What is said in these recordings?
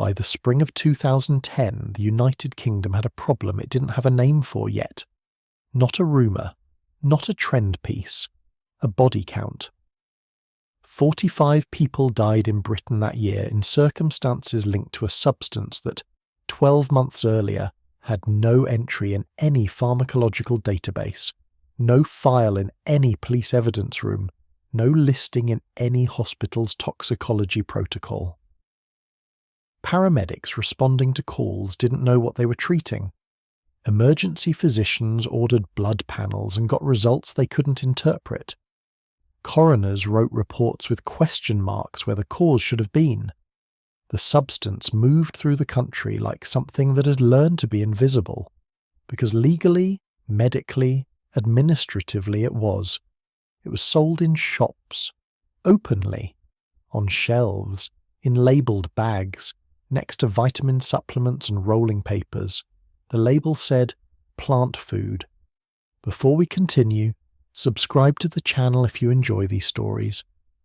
By the spring of 2010, the United Kingdom had a problem it didn't have a name for yet. Not a rumour, not a trend piece, a body count. 45 people died in Britain that year in circumstances linked to a substance that, 12 months earlier, had no entry in any pharmacological database, no file in any police evidence room, no listing in any hospital's toxicology protocol. Paramedics responding to calls didn't know what they were treating. Emergency physicians ordered blood panels and got results they couldn't interpret. Coroners wrote reports with question marks where the cause should have been. The substance moved through the country like something that had learned to be invisible, because legally, medically, administratively it was. It was sold in shops, openly, on shelves, in labelled bags, next to vitamin supplements and rolling papers. The label said, plant food. Before we continue, subscribe to the channel if you enjoy these stories.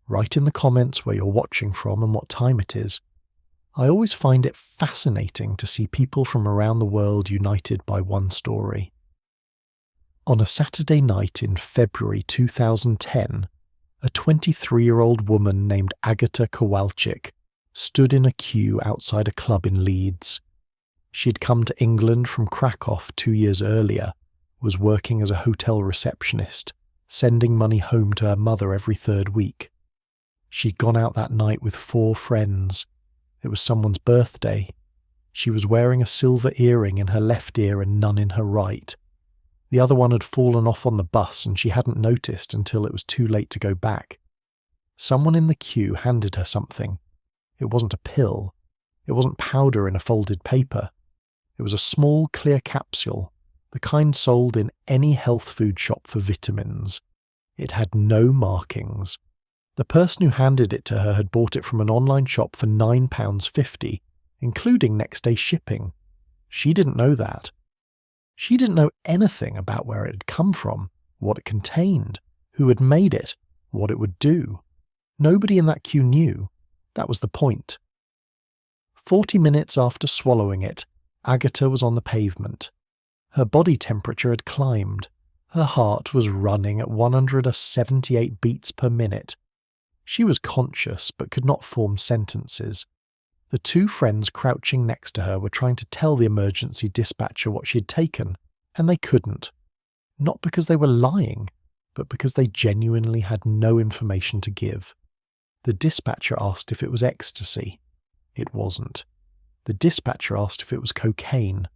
Write in the comments where you're watching from and what time it is. I always find it fascinating to see people from around the world united by one story. On a Saturday night in February 2010, a 23-year-old woman named Agata Kowalczyk stood in a queue outside a club in Leeds. She'd come to England from Krakow 2 years earlier, was working as a hotel receptionist, sending money home to her mother every third week. She'd gone out that night with 4 friends. It was someone's birthday. She was wearing a silver earring in her left ear and none in her right. The other one had fallen off on the bus and she hadn't noticed until it was too late to go back. Someone in the queue handed her something. It wasn't a pill. It wasn't powder in a folded paper. It was a small clear capsule, the kind sold in any health food shop for vitamins. It had no markings. The person who handed it to her had bought it from an online shop for £9.50, including next-day shipping. She didn't know that. She didn't know anything about where it had come from, what it contained, who had made it, what it would do. Nobody in that queue knew. That was the point. 40 minutes after swallowing it, Agata was on the pavement. Her body temperature had climbed. Her heart was running at 178 beats per minute. She was conscious but could not form sentences. The 2 friends crouching next to her were trying to tell the emergency dispatcher what she had taken, and they couldn't. Not because they were lying, but because they genuinely had no information to give. The dispatcher asked if it was ecstasy. It wasn't. The dispatcher asked if it was cocaine.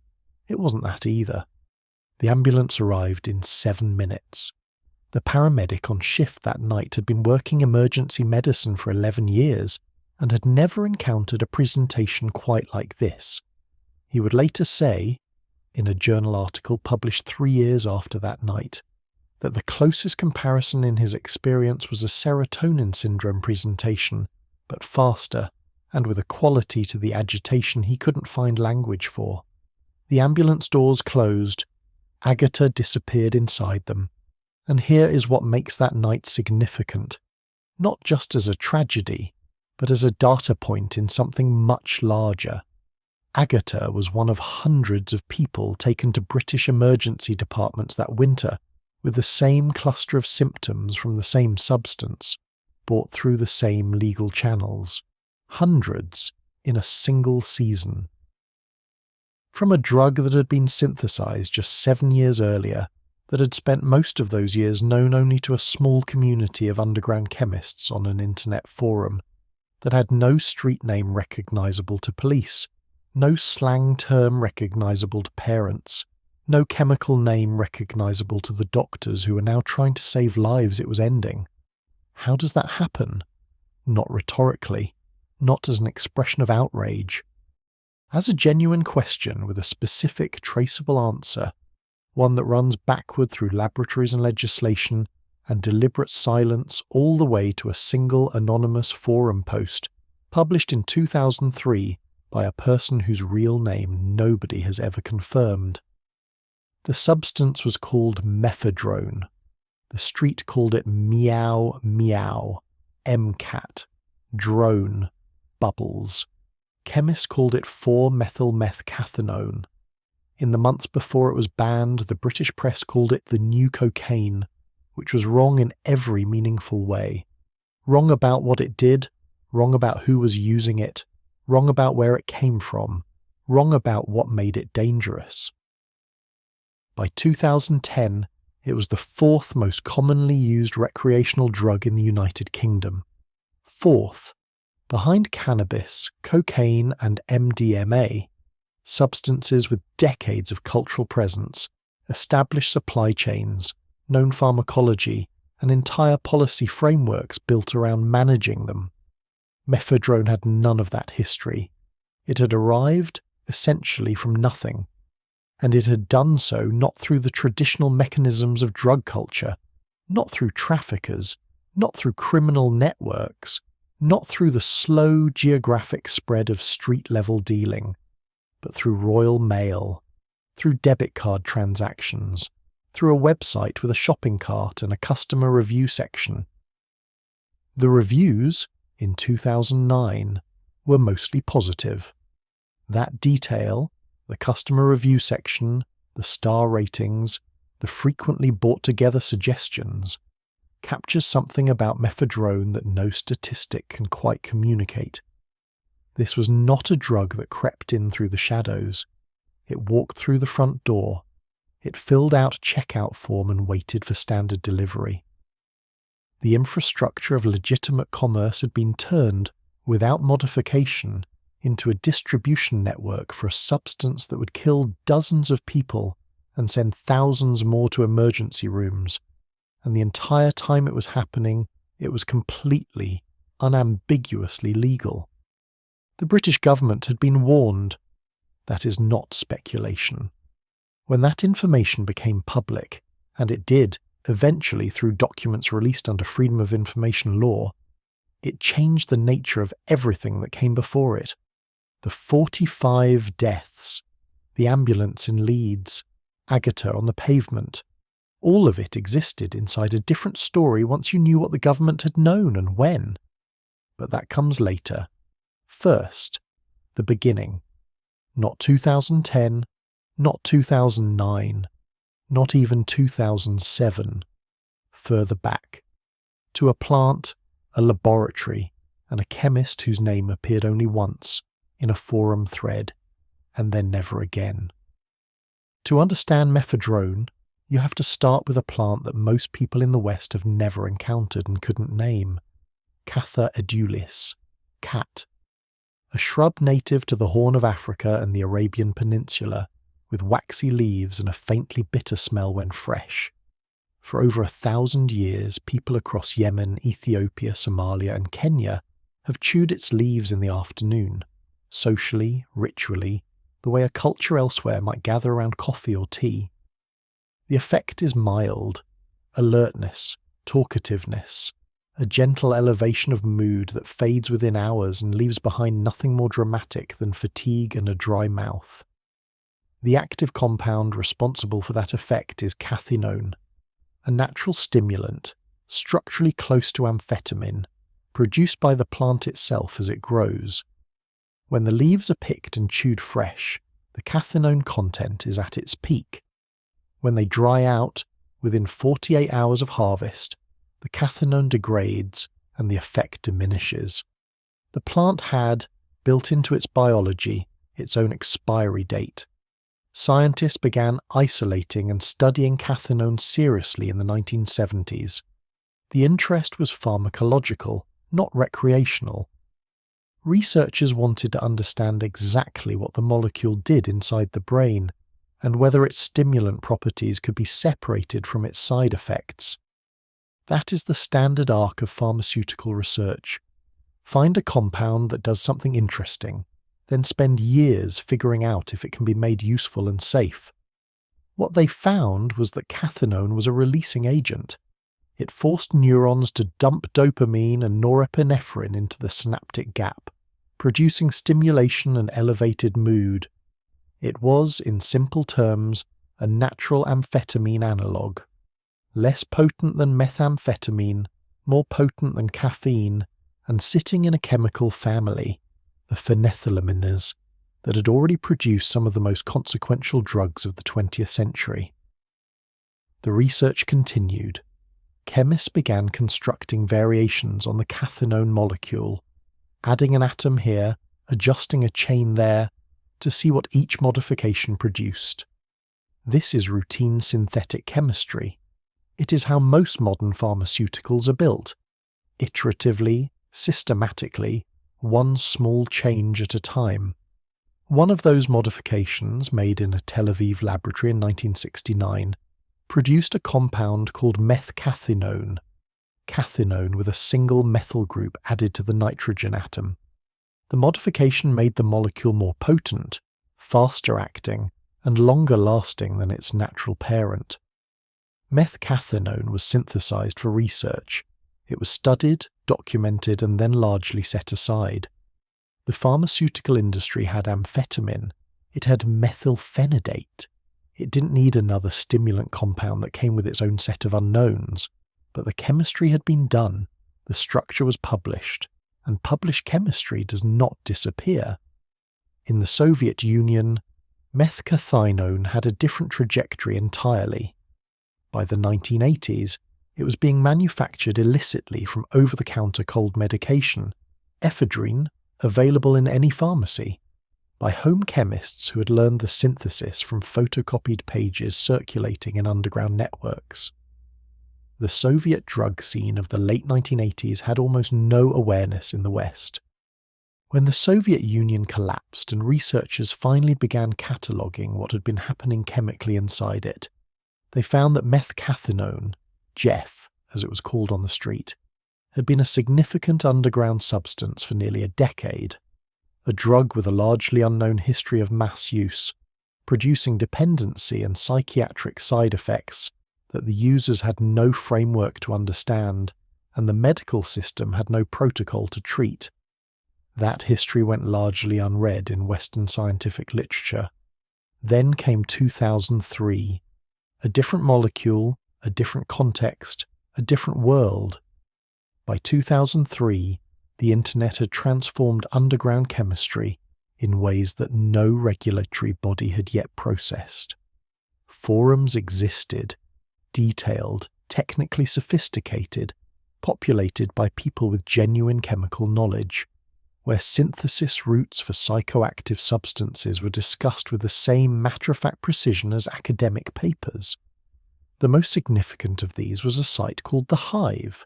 It wasn't that either. The ambulance arrived in 7 minutes. The paramedic on shift that night had been working emergency medicine for 11 years and had never encountered a presentation quite like this. He would later say, in a journal article published 3 years after that night, that the closest comparison in his experience was a serotonin syndrome presentation, but faster, and with a quality to the agitation he couldn't find language for. The ambulance doors closed. Agata disappeared inside them. And here is what makes that night significant, not just as a tragedy, but as a data point in something much larger. Agata was one of hundreds of people taken to British emergency departments that winter with the same cluster of symptoms from the same substance, brought through the same legal channels. Hundreds in a single season. From a drug that had been synthesized just 7 years earlier, that had spent most of those years known only to a small community of underground chemists on an internet forum, that had no street name recognizable to police, no slang term recognizable to parents, no chemical name recognizable to the doctors who were now trying to save lives it was ending. How does that happen? Not rhetorically, not as an expression of outrage. As a genuine question with a specific, traceable answer, one that runs backward through laboratories and legislation and deliberate silence all the way to a single anonymous forum post published in 2003 by a person whose real name nobody has ever confirmed. The substance was called Mephedrone. The street called it Meow Meow, MCAT, Drone, Bubbles. chemists called it 4-methyl-methcathinone. In the months before it was banned, the British press called it the new cocaine, which was wrong in every meaningful way. Wrong about what it did, wrong about who was using it, wrong about where it came from, wrong about what made it dangerous. By 2010, it was the fourth most commonly used recreational drug in the United Kingdom. Fourth, behind cannabis, cocaine, and MDMA, substances with decades of cultural presence, established supply chains, known pharmacology, and entire policy frameworks built around managing them. Mephedrone had none of that history. It had arrived, essentially, from nothing, and it had done so not through the traditional mechanisms of drug culture, not through traffickers, not through criminal networks, not through the slow geographic spread of street-level dealing, but through Royal Mail, through debit card transactions, through a website with a shopping cart and a customer review section. The reviews, in 2009, were mostly positive. That detail, the customer review section, the star ratings, the frequently bought-together suggestions, captures something about Mephedrone that no statistic can quite communicate. This was not a drug that crept in through the shadows. It walked through the front door. It filled out a checkout form and waited for standard delivery. The infrastructure of legitimate commerce had been turned, without modification, into a distribution network for a substance that would kill dozens of people and send thousands more to emergency rooms. And the entire time it was happening, it was completely, unambiguously legal. The British government had been warned. That is not speculation. When that information became public, and it did, eventually through documents released under Freedom of Information law, it changed the nature of everything that came before it. The 45 deaths, the ambulance in Leeds, Agatha on the pavement, all of it existed inside a different story once you knew what the government had known and when. But that comes later. First, the beginning. Not 2010, not 2009, not even 2007. Further back. To a plant, a laboratory, and a chemist whose name appeared only once, in a forum thread, and then never again. To understand Mephedrone, you have to start with a plant that most people in the West have never encountered and couldn't name. Catha edulis, cat. A shrub native to the Horn of Africa and the Arabian Peninsula, with waxy leaves and a faintly bitter smell when fresh. For over 1,000 years, people across Yemen, Ethiopia, Somalia, and Kenya have chewed its leaves in the afternoon, socially, ritually, the way a culture elsewhere might gather around coffee or tea. The effect is mild, alertness, talkativeness, a gentle elevation of mood that fades within hours and leaves behind nothing more dramatic than fatigue and a dry mouth. The active compound responsible for that effect is cathinone, a natural stimulant, structurally close to amphetamine, produced by the plant itself as it grows. When the leaves are picked and chewed fresh, the cathinone content is at its peak. When they dry out, within 48 hours of harvest, the cathinone degrades and the effect diminishes. The plant had, built into its biology, its own expiry date. Scientists began isolating and studying cathinone seriously in the 1970s. The interest was pharmacological, not recreational. Researchers wanted to understand exactly what the molecule did inside the brain, and whether its stimulant properties could be separated from its side effects. That is the standard arc of pharmaceutical research. Find a compound that does something interesting, then spend years figuring out if it can be made useful and safe. What they found was that cathinone was a releasing agent. It forced neurons to dump dopamine and norepinephrine into the synaptic gap, producing stimulation and elevated mood. It was, in simple terms, a natural amphetamine analogue. Less potent than methamphetamine, more potent than caffeine, and sitting in a chemical family, the phenethylamines, that had already produced some of the most consequential drugs of the 20th century. The research continued. Chemists began constructing variations on the cathinone molecule, adding an atom here, adjusting a chain there, to see what each modification produced. This is routine synthetic chemistry. It is how most modern pharmaceuticals are built, iteratively, systematically, one small change at a time. One of those modifications, made in a Tel Aviv laboratory in 1969, produced a compound called methcathinone, cathinone with a single methyl group added to the nitrogen atom. The modification made the molecule more potent, faster acting, and longer lasting than its natural parent. Methcathinone was synthesized for research. It was studied, documented, and then largely set aside. The pharmaceutical industry had amphetamine. It had methylphenidate. It didn't need another stimulant compound that came with its own set of unknowns. But the chemistry had been done, the structure was published, and published chemistry does not disappear. In the Soviet Union, methcathinone had a different trajectory entirely. By the 1980s, it was being manufactured illicitly from over-the-counter cold medication, ephedrine, available in any pharmacy, by home chemists who had learned the synthesis from photocopied pages circulating in underground networks. The Soviet drug scene of the late 1980s had almost no awareness in the West. When the Soviet Union collapsed and researchers finally began cataloguing what had been happening chemically inside it, they found that methcathinone, Jeff, as it was called on the street, had been a significant underground substance for nearly a decade, a drug with a largely unknown history of mass use, producing dependency and psychiatric side effects that the users had no framework to understand, and the medical system had no protocol to treat. That history went largely unread in Western scientific literature. Then came 2003. A different molecule, a different context, a different world. By 2003, the internet had transformed underground chemistry in ways that no regulatory body had yet processed. Forums existed, detailed, technically sophisticated, populated by people with genuine chemical knowledge, where synthesis routes for psychoactive substances were discussed with the same matter-of-fact precision as academic papers. The most significant of these was a site called The Hive.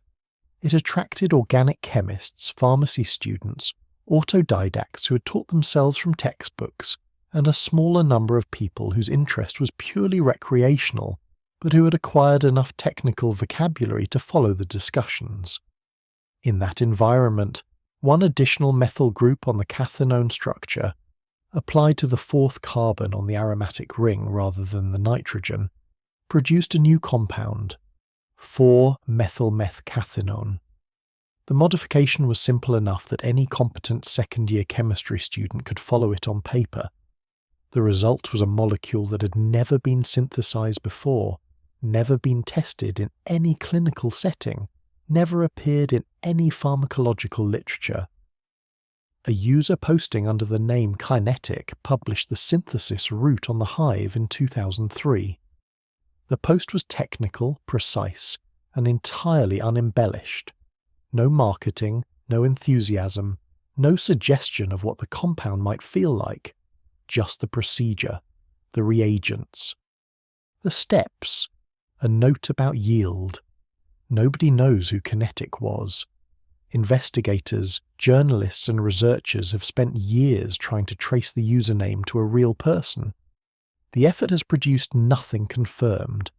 It attracted organic chemists, pharmacy students, autodidacts who had taught themselves from textbooks, and a smaller number of people whose interest was purely recreational, but who had acquired enough technical vocabulary to follow the discussions. In that environment, one additional methyl group on the cathinone structure, applied to the fourth carbon on the aromatic ring rather than the nitrogen, produced a new compound, 4-methylmethcathinone. The modification was simple enough that any competent second-year chemistry student could follow it on paper. The result was a molecule that had never been synthesized before, never been tested in any clinical setting, never appeared in any pharmacological literature. A user posting under the name Kinetic published the synthesis route on The Hive in 2003. The post was technical, precise, and entirely unembellished. No marketing, no enthusiasm, no suggestion of what the compound might feel like, just the procedure, the reagents. The steps, a note about yield. Nobody knows who Kinetic was. Investigators, journalists and researchers have spent years trying to trace the username to a real person. The effort has produced nothing confirmed.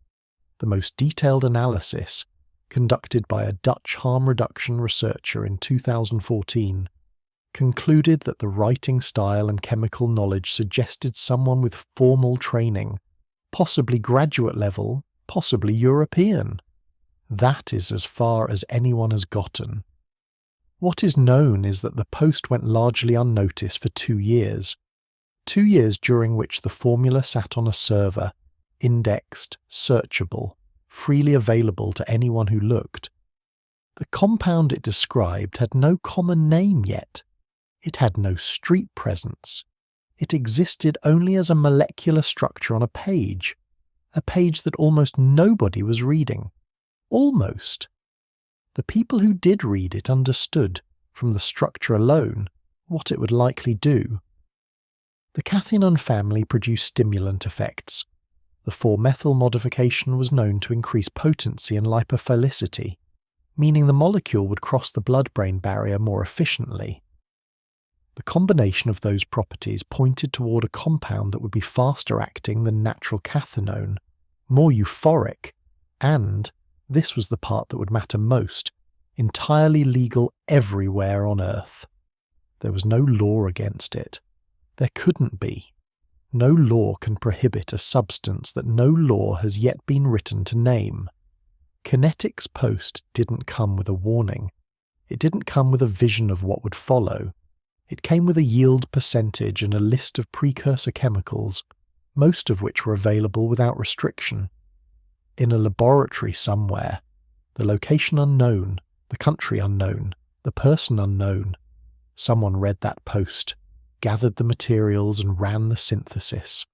The most detailed analysis, conducted by a Dutch harm reduction researcher in 2014, concluded that the writing style and chemical knowledge suggested someone with formal training, possibly graduate level, possibly European. That is as far as anyone has gotten. What is known is that the post went largely unnoticed for 2 years. 2 years during which the formula sat on a server, indexed, searchable, freely available to anyone who looked. The compound it described had no common name yet. It had no street presence. It existed only as a molecular structure on a page that almost nobody was reading. Almost. The people who did read it understood, from the structure alone, what it would likely do. The cathinone family produced stimulant effects. The 4-methyl modification was known to increase potency and lipophilicity, meaning the molecule would cross the blood-brain barrier more efficiently. The combination of those properties pointed toward a compound that would be faster acting than natural cathinone, more euphoric, and, this was the part that would matter most, entirely legal everywhere on Earth. There was no law against it. There couldn't be. No law can prohibit a substance that no law has yet been written to name. Kinetic's post didn't come with a warning. It didn't come with a vision of what would follow. It came with a yield percentage and a list of precursor chemicals, most of which were available without restriction. In a laboratory somewhere, the location unknown, the country unknown, the person unknown, someone read that post, gathered the materials and ran the synthesis.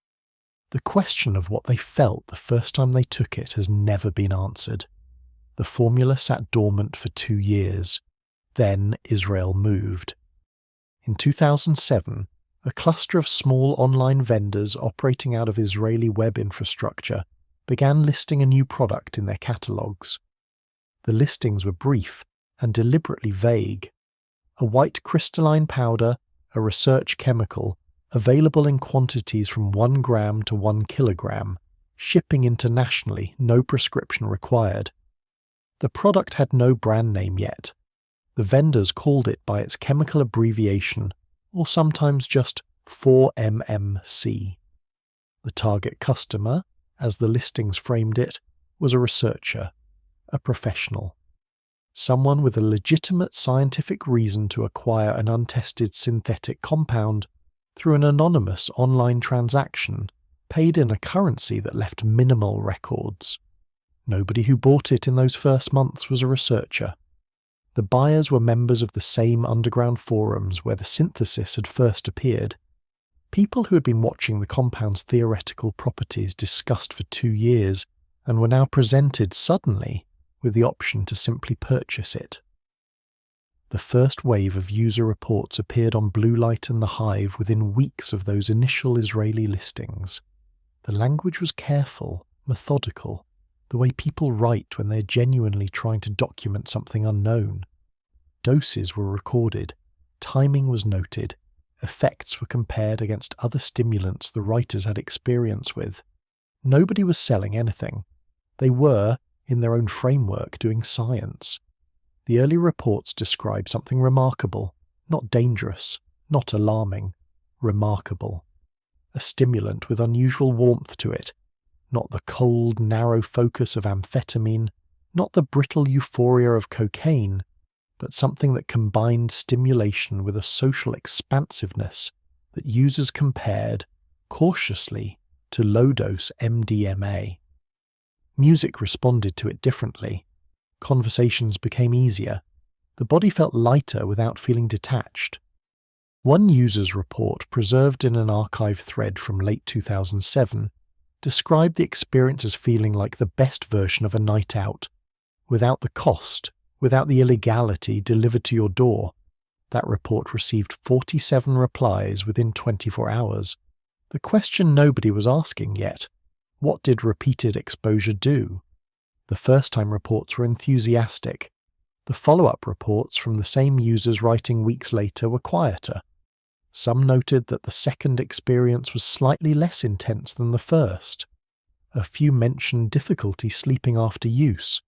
The question of what they felt the first time they took it has never been answered. The formula sat dormant for 2 years. Then Israel moved. In 2007, a cluster of small online vendors operating out of Israeli web infrastructure began listing a new product in their catalogues. The listings were brief and deliberately vague. A white crystalline powder, a research chemical, available in quantities from 1 gram to 1 kilogram, shipping internationally, no prescription required. The product had no brand name yet. The vendors called it by its chemical abbreviation, or sometimes just 4-MMC. The target customer, as the listings framed it, was a researcher, a professional. Someone with a legitimate scientific reason to acquire an untested synthetic compound through an anonymous online transaction, paid in a currency that left minimal records. Nobody who bought it in those first months was a researcher. The buyers were members of the same underground forums where the synthesis had first appeared. People who had been watching the compound's theoretical properties discussed for 2 years and were now presented suddenly with the option to simply purchase it. The first wave of user reports appeared on Blue Light and the Hive within weeks of those initial Israeli listings. The language was careful, methodical, the way people write when they're genuinely trying to document something unknown. Doses were recorded, timing was noted, effects were compared against other stimulants the writers had experience with. Nobody was selling anything. They were, in their own framework, doing science. The early reports described something remarkable, not dangerous, not alarming, remarkable. A stimulant with unusual warmth to it, not the cold, narrow focus of amphetamine, not the brittle euphoria of cocaine, but something that combined stimulation with a social expansiveness that users compared, cautiously, to low-dose MDMA. Music responded to it differently. Conversations became easier. The body felt lighter without feeling detached. One user's report, preserved in an archive thread from late 2007, described the experience as feeling like the best version of a night out, without the cost, without the illegality delivered to your door. That report received 47 replies within 24 hours. The question nobody was asking yet: what did repeated exposure do? The first-time reports were enthusiastic. The follow-up reports from the same users writing weeks later were quieter. Some noted that the second experience was slightly less intense than the first. A few mentioned difficulty sleeping after use.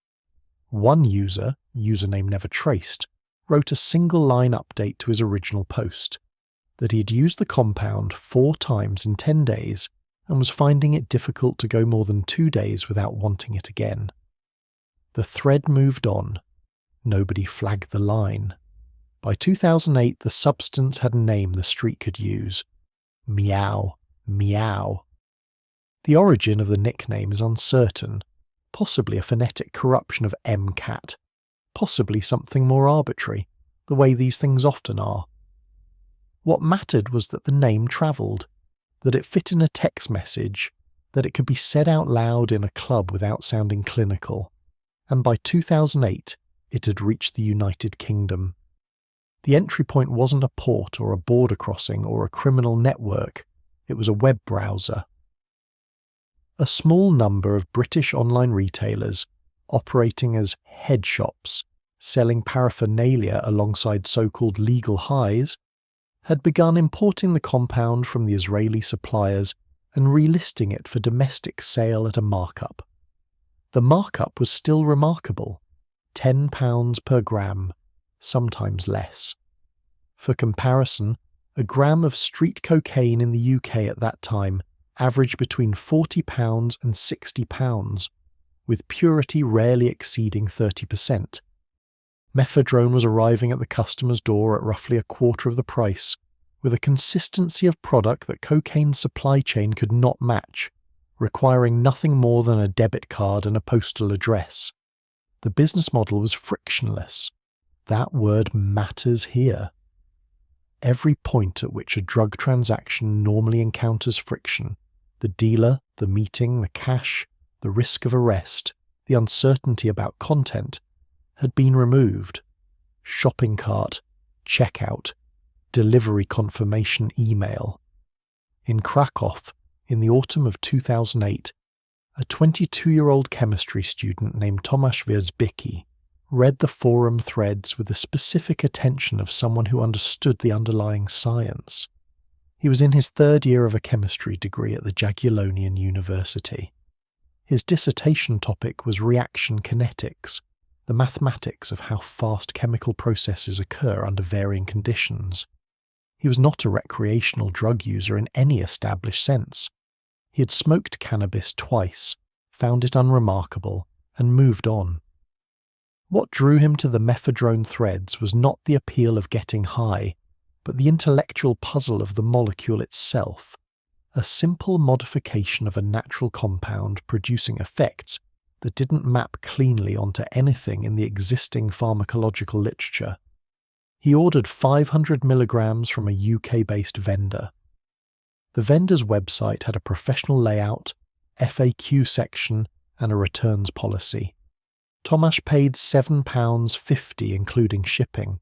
One user, username never traced, wrote a single-line update to his original post, that he had used the compound 4 times in 10 days and was finding it difficult to go more than 2 days without wanting it again. The thread moved on. Nobody flagged the line. By 2008, the substance had a name the street could use. Meow, meow. The origin of the nickname is uncertain, possibly a phonetic corruption of MCAT, possibly something more arbitrary, the way these things often are. What mattered was that the name travelled, that it fit in a text message, that it could be said out loud in a club without sounding clinical, and by 2008 it had reached the United Kingdom. The entry point wasn't a port or a border crossing or a criminal network, it was a web browser. A small number of British online retailers, operating as head shops, selling paraphernalia alongside so-called legal highs, had begun importing the compound from the Israeli suppliers and relisting it for domestic sale at a markup. The markup was still remarkable, £10 per gram, sometimes less. For comparison, a gram of street cocaine in the UK at that time averaged between £40 and £60, with purity rarely exceeding 30%. Mephedrone was arriving at the customer's door at roughly a quarter of the price, with a consistency of product that cocaine's supply chain could not match, requiring nothing more than a debit card and a postal address. The business model was frictionless. That word matters here. Every point at which a drug transaction normally encounters friction, the dealer, the meeting, the cash, the risk of arrest, the uncertainty about content, had been removed. Shopping cart, checkout, delivery confirmation email. In Krakow, in the autumn of 2008, a 22-year-old chemistry student named Tomasz Wierzbicki read the forum threads with the specific attention of someone who understood the underlying science. He was in his third year of a chemistry degree at the Jagiellonian University. His dissertation topic was reaction kinetics, the mathematics of how fast chemical processes occur under varying conditions. He was not a recreational drug user in any established sense. He had smoked cannabis twice, found it unremarkable, and moved on. What drew him to the Mephedrone threads was not the appeal of getting high, but the intellectual puzzle of the molecule itself, a simple modification of a natural compound producing effects that didn't map cleanly onto anything in the existing pharmacological literature. He ordered 500 milligrams from a UK-based vendor. The vendor's website had a professional layout, FAQ section, and a returns policy. Tomasz paid £7.50 including shipping.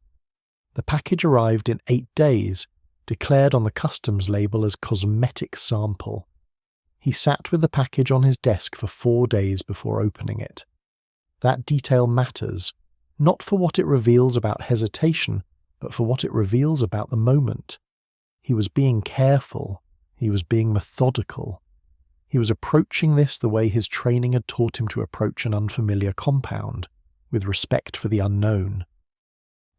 The package arrived in 8 days, declared on the customs label as cosmetic sample. He sat with the package on his desk for 4 days before opening it. That detail matters, not for what it reveals about hesitation, but for what it reveals about the moment. He was being careful. He was being methodical. He was approaching this the way his training had taught him to approach an unfamiliar compound, with respect for the unknown.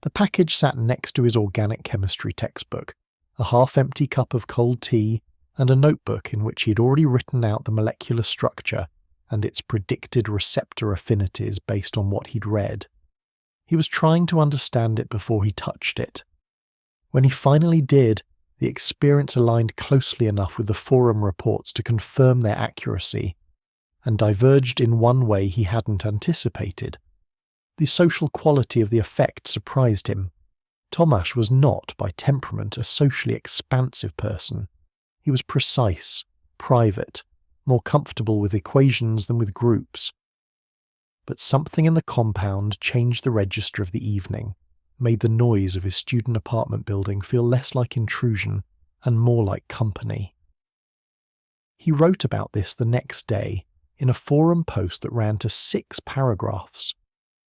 The package sat next to his organic chemistry textbook, a half-empty cup of cold tea, and a notebook in which he had already written out the molecular structure and its predicted receptor affinities based on what he'd read. He was trying to understand it before he touched it. When he finally did, the experience aligned closely enough with the forum reports to confirm their accuracy, and diverged in one way he hadn't anticipated. The social quality of the effect surprised him. Tomasz was not, by temperament, a socially expansive person. He was precise, private, more comfortable with equations than with groups. But something in the compound changed the register of the evening, made the noise of his student apartment building feel less like intrusion and more like company. He wrote about this the next day in a forum post that ran to 6 paragraphs.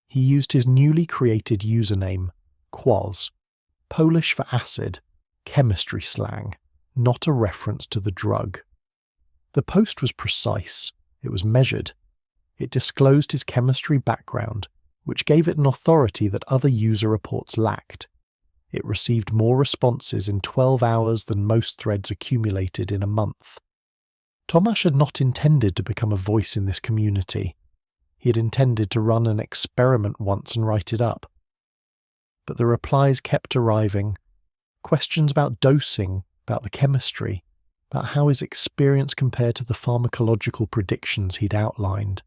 He used his newly created username, Quaz, Polish for acid, chemistry slang, not a reference to the drug. The post was precise, it was measured. It disclosed his chemistry background, which gave it an authority that other user reports lacked. It received more responses in 12 hours than most threads accumulated in a month. Tomasz had not intended to become a voice in this community. He had intended to run an experiment once and write it up. But the replies kept arriving. Questions about dosing, about the chemistry, about how his experience compared to the pharmacological predictions he'd outlined.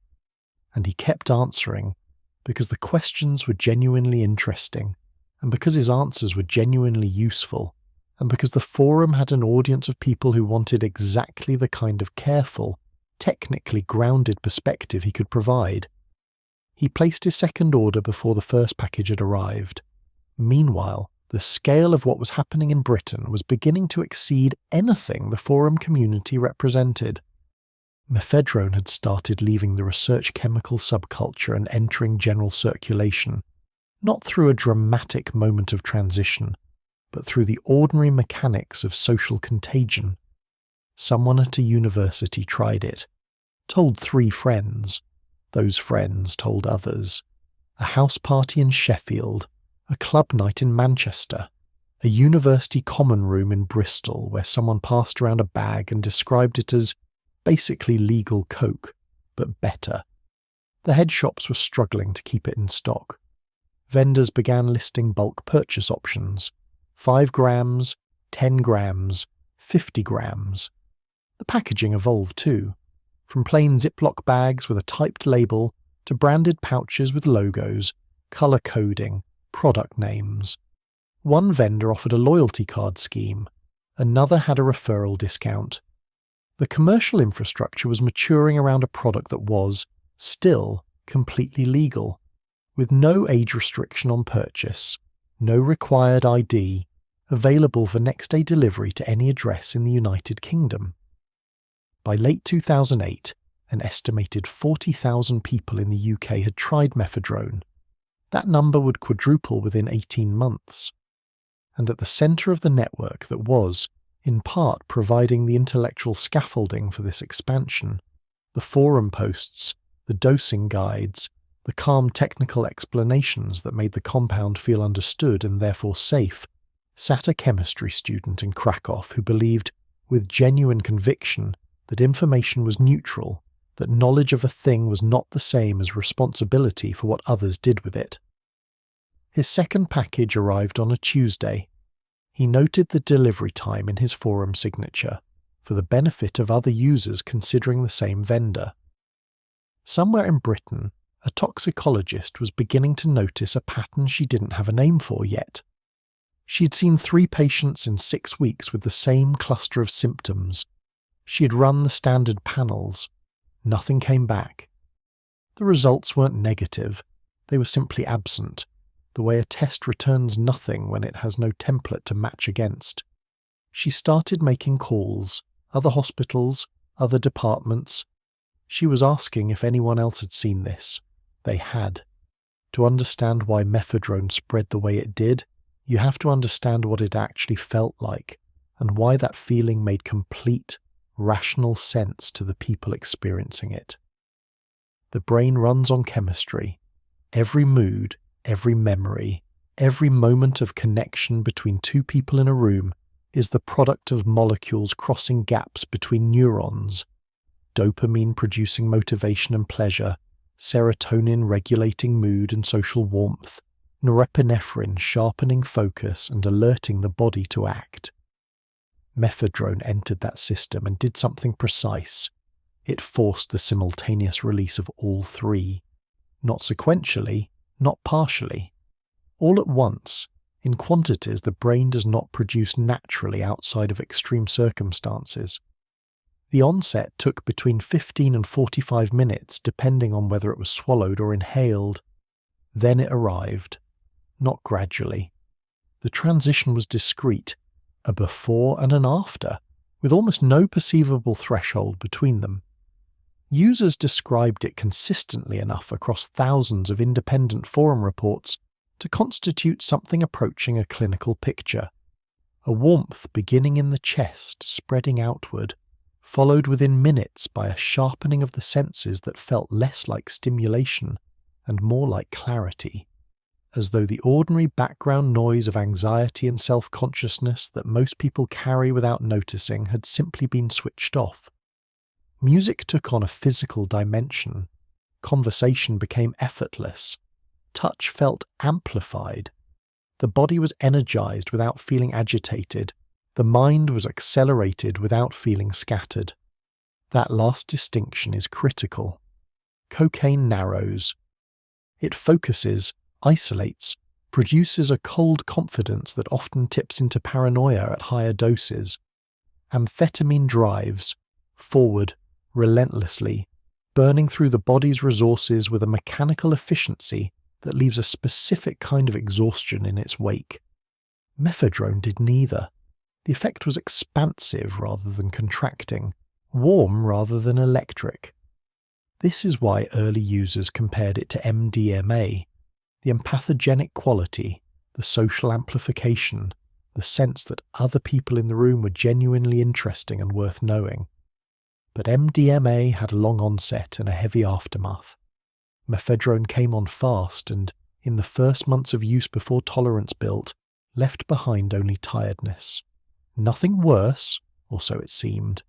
And he kept answering, because the questions were genuinely interesting, and because his answers were genuinely useful, and because the forum had an audience of people who wanted exactly the kind of careful, technically grounded perspective he could provide. He placed his second order before the first package had arrived. Meanwhile, the scale of what was happening in Britain was beginning to exceed anything the forum community represented. Mephedrone had started leaving the research chemical subculture and entering general circulation, not through a dramatic moment of transition, but through the ordinary mechanics of social contagion. Someone at a university tried it, told 3 friends. Those friends told others. A house party in Sheffield, a club night in Manchester, a university common room in Bristol where someone passed around a bag and described it as basically legal coke, but better. The head shops were struggling to keep it in stock. Vendors began listing bulk purchase options: 5 grams, 10 grams, 50 grams. The packaging evolved too, from plain Ziploc bags with a typed label to branded pouches with logos, colour coding, product names. One vendor offered a loyalty card scheme, another had a referral discount. The commercial infrastructure was maturing around a product that was, still, completely legal, with no age restriction on purchase, no required ID, available for next-day delivery to any address in the United Kingdom. By late 2008, an estimated 40,000 people in the UK had tried Mephedrone. That number would quadruple within 18 months. And at the centre of the network that was, in part, providing the intellectual scaffolding for this expansion, the forum posts, the dosing guides, the calm technical explanations that made the compound feel understood and therefore safe, sat a chemistry student in Krakow who believed, with genuine conviction, that information was neutral, that knowledge of a thing was not the same as responsibility for what others did with it. His second package arrived on a Tuesday. He noted the delivery time in his forum signature, for the benefit of other users considering the same vendor. Somewhere in Britain, a toxicologist was beginning to notice a pattern she didn't have a name for yet. She had seen 3 patients in 6 weeks with the same cluster of symptoms. She had run the standard panels. Nothing came back. The results weren't negative, they were simply absent, the way a test returns nothing when it has no template to match against. She started making calls, other hospitals, other departments. She was asking if anyone else had seen this. They had. To understand why Mephedrone spread the way it did, you have to understand what it actually felt like, and why that feeling made complete, rational sense to the people experiencing it. The brain runs on chemistry. Every mood, every memory, every moment of connection between 2 people in a room is the product of molecules crossing gaps between neurons, dopamine producing motivation and pleasure, serotonin regulating mood and social warmth, norepinephrine sharpening focus and alerting the body to act. Mephedrone entered that system and did something precise. It forced the simultaneous release of all 3. Not sequentially, not partially. All at once, in quantities the brain does not produce naturally outside of extreme circumstances. The onset took between 15 and 45 minutes depending on whether it was swallowed or inhaled. Then it arrived. Not gradually. The transition was discrete, a before and an after, with almost no perceivable threshold between them. Users described it consistently enough across thousands of independent forum reports to constitute something approaching a clinical picture. A warmth beginning in the chest, spreading outward, followed within minutes by a sharpening of the senses that felt less like stimulation and more like clarity, as though the ordinary background noise of anxiety and self-consciousness that most people carry without noticing had simply been switched off. Music took on a physical dimension. Conversation became effortless. Touch felt amplified. The body was energized without feeling agitated. The mind was accelerated without feeling scattered. That last distinction is critical. Cocaine narrows. It focuses, isolates, produces a cold confidence that often tips into paranoia at higher doses. Amphetamine drives forward relentlessly, burning through the body's resources with a mechanical efficiency that leaves a specific kind of exhaustion in its wake. Mephedrone did neither. The effect was expansive rather than contracting, warm rather than electric. This is why early users compared it to MDMA. The empathogenic quality, the social amplification, the sense that other people in the room were genuinely interesting and worth knowing. But MDMA had a long onset and a heavy aftermath. Mephedrone came on fast and, in the first months of use before tolerance built, left behind only tiredness. Nothing worse, or so it seemed.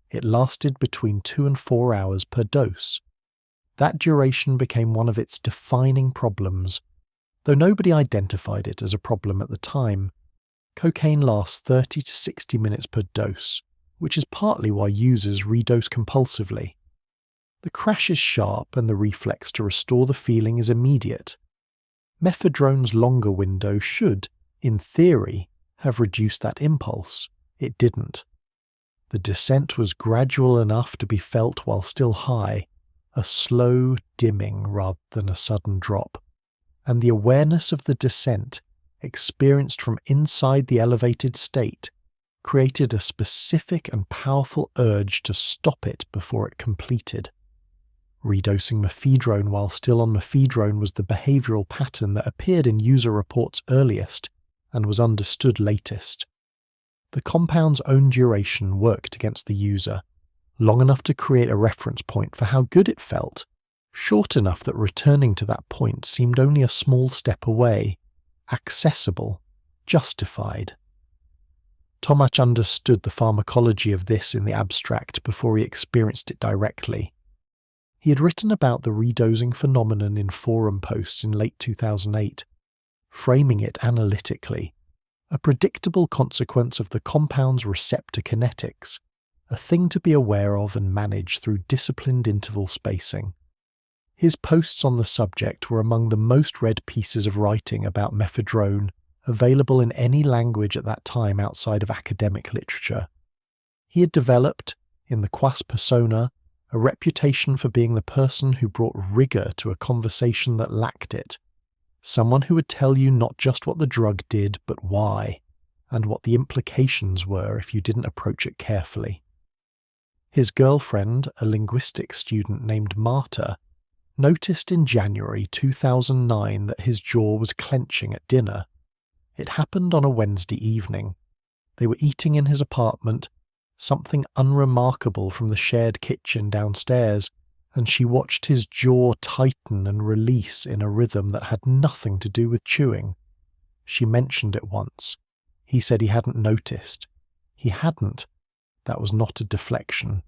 It lasted between 2 and 4 hours per dose. That duration became one of its defining problems. Though nobody identified it as a problem at the time, cocaine lasts 30 to 60 minutes per dose, which is partly why users redose compulsively. The crash is sharp and the reflex to restore the feeling is immediate. Mephedrone's longer window should, in theory, have reduced that impulse. It didn't. The descent was gradual enough to be felt while still high, a slow dimming rather than a sudden drop, and the awareness of the descent, experienced from inside the elevated state, created a specific and powerful urge to stop it before it completed. Redosing Mephedrone while still on Mephedrone was the behavioral pattern that appeared in user reports earliest and was understood latest. The compound's own duration worked against the user, long enough to create a reference point for how good it felt, short enough that returning to that point seemed only a small step away, accessible, justified. Tomasz understood the pharmacology of this in the abstract before he experienced it directly. He had written about the redosing phenomenon in forum posts in late 2008, framing it analytically, a predictable consequence of the compound's receptor kinetics, a thing to be aware of and manage through disciplined interval spacing. His posts on the subject were among the most read pieces of writing about Mephedrone available in any language at that time outside of academic literature. He had developed, in the Quas persona, a reputation for being the person who brought rigour to a conversation that lacked it, someone who would tell you not just what the drug did, but why, and what the implications were if you didn't approach it carefully. His girlfriend, a linguistics student named Marta, noticed in January 2009 that his jaw was clenching at dinner. It happened on a Wednesday evening. They were eating in his apartment, something unremarkable from the shared kitchen downstairs, and she watched his jaw tighten and release in a rhythm that had nothing to do with chewing. She mentioned it once. He said he hadn't noticed. He hadn't. That was not a deflection.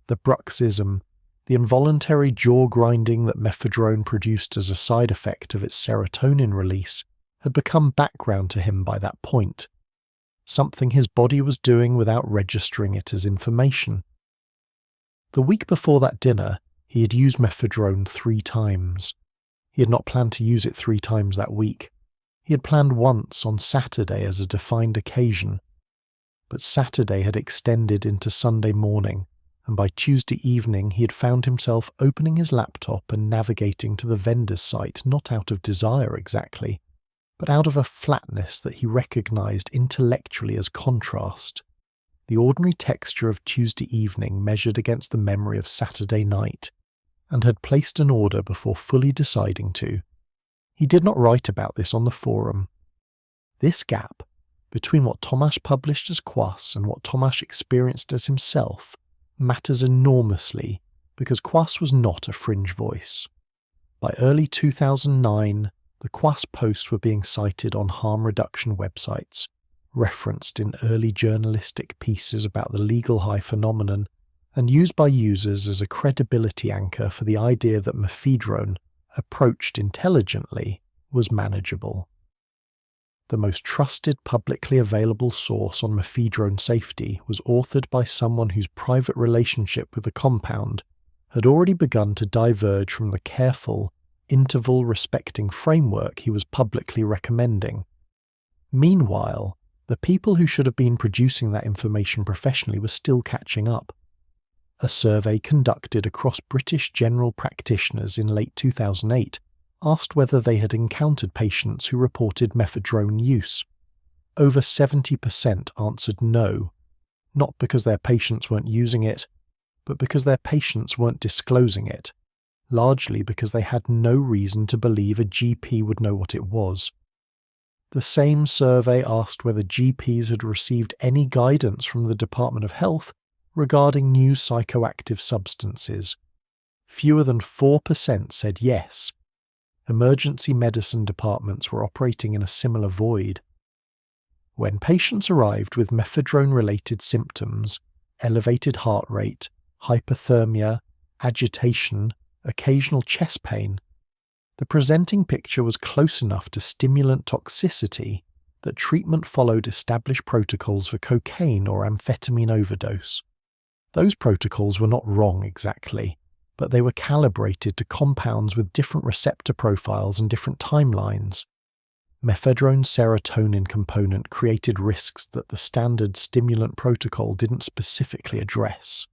The bruxism, the involuntary jaw-grinding that Mephedrone produced as a side effect of its serotonin release, had become background to him by that point, something his body was doing without registering it as information. The week before that dinner, he had used Mephedrone 3 times. He had not planned to use it 3 times that week. He had planned once on Saturday as a defined occasion. But Saturday had extended into Sunday morning, and by Tuesday evening he had found himself opening his laptop and navigating to the vendor's site not out of desire exactly, but out of a flatness that he recognized intellectually as contrast. The ordinary texture of Tuesday evening measured against the memory of Saturday night, and had placed an order before fully deciding to. He did not write about this on the forum. This gap, between what Tomasz published as Quas and what Tomasz experienced as himself, matters enormously because Quas was not a fringe voice. By early 2009, the Quas posts were being cited on harm reduction websites, referenced in early journalistic pieces about the legal high phenomenon, and used by users as a credibility anchor for the idea that Mephedrone, approached intelligently, was manageable. The most trusted publicly available source on Mephedrone safety was authored by someone whose private relationship with the compound had already begun to diverge from the careful, interval-respecting framework he was publicly recommending. Meanwhile, the people who should have been producing that information professionally were still catching up. A survey conducted across British general practitioners in late 2008 asked whether they had encountered patients who reported Mephedrone use. Over 70% answered no, not because their patients weren't using it, but because their patients weren't disclosing it, largely because they had no reason to believe a GP would know what it was. The same survey asked whether GPs had received any guidance from the Department of Health regarding new psychoactive substances. Fewer than 4% said yes. Emergency medicine departments were operating in a similar void. When patients arrived with mephedrone-related symptoms, elevated heart rate, hypothermia, agitation, occasional chest pain, the presenting picture was close enough to stimulant toxicity that treatment followed established protocols for cocaine or amphetamine overdose. Those protocols were not wrong exactly, but they were calibrated to compounds with different receptor profiles and different timelines. Mephedrone's serotonin component created risks that the standard stimulant protocol didn't specifically address.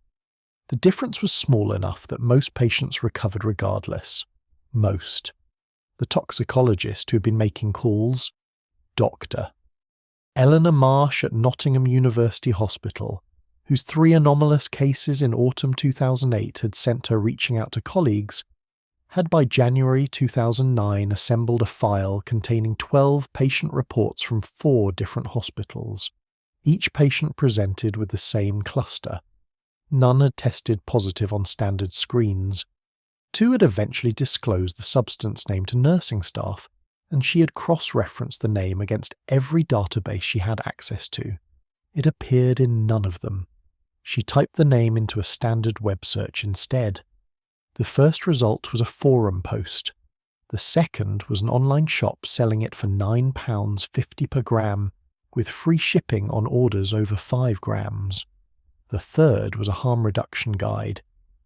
The difference was small enough that most patients recovered regardless. Most. The toxicologist who had been making calls? Dr. Eleanor Marsh at Nottingham University Hospital, whose 3 anomalous cases in autumn 2008 had sent her reaching out to colleagues, had by January 2009 assembled a file containing 12 patient reports from 4 different hospitals. Each patient presented with the same cluster. None had tested positive on standard screens. 2 had eventually disclosed the substance name to nursing staff, and she had cross-referenced the name against every database she had access to. It appeared in none of them. She typed the name into a standard web search instead. The first result was a forum post. The second was an online shop selling it for £9.50 per gram, with free shipping on orders over 5 grams. The third was a harm reduction guide,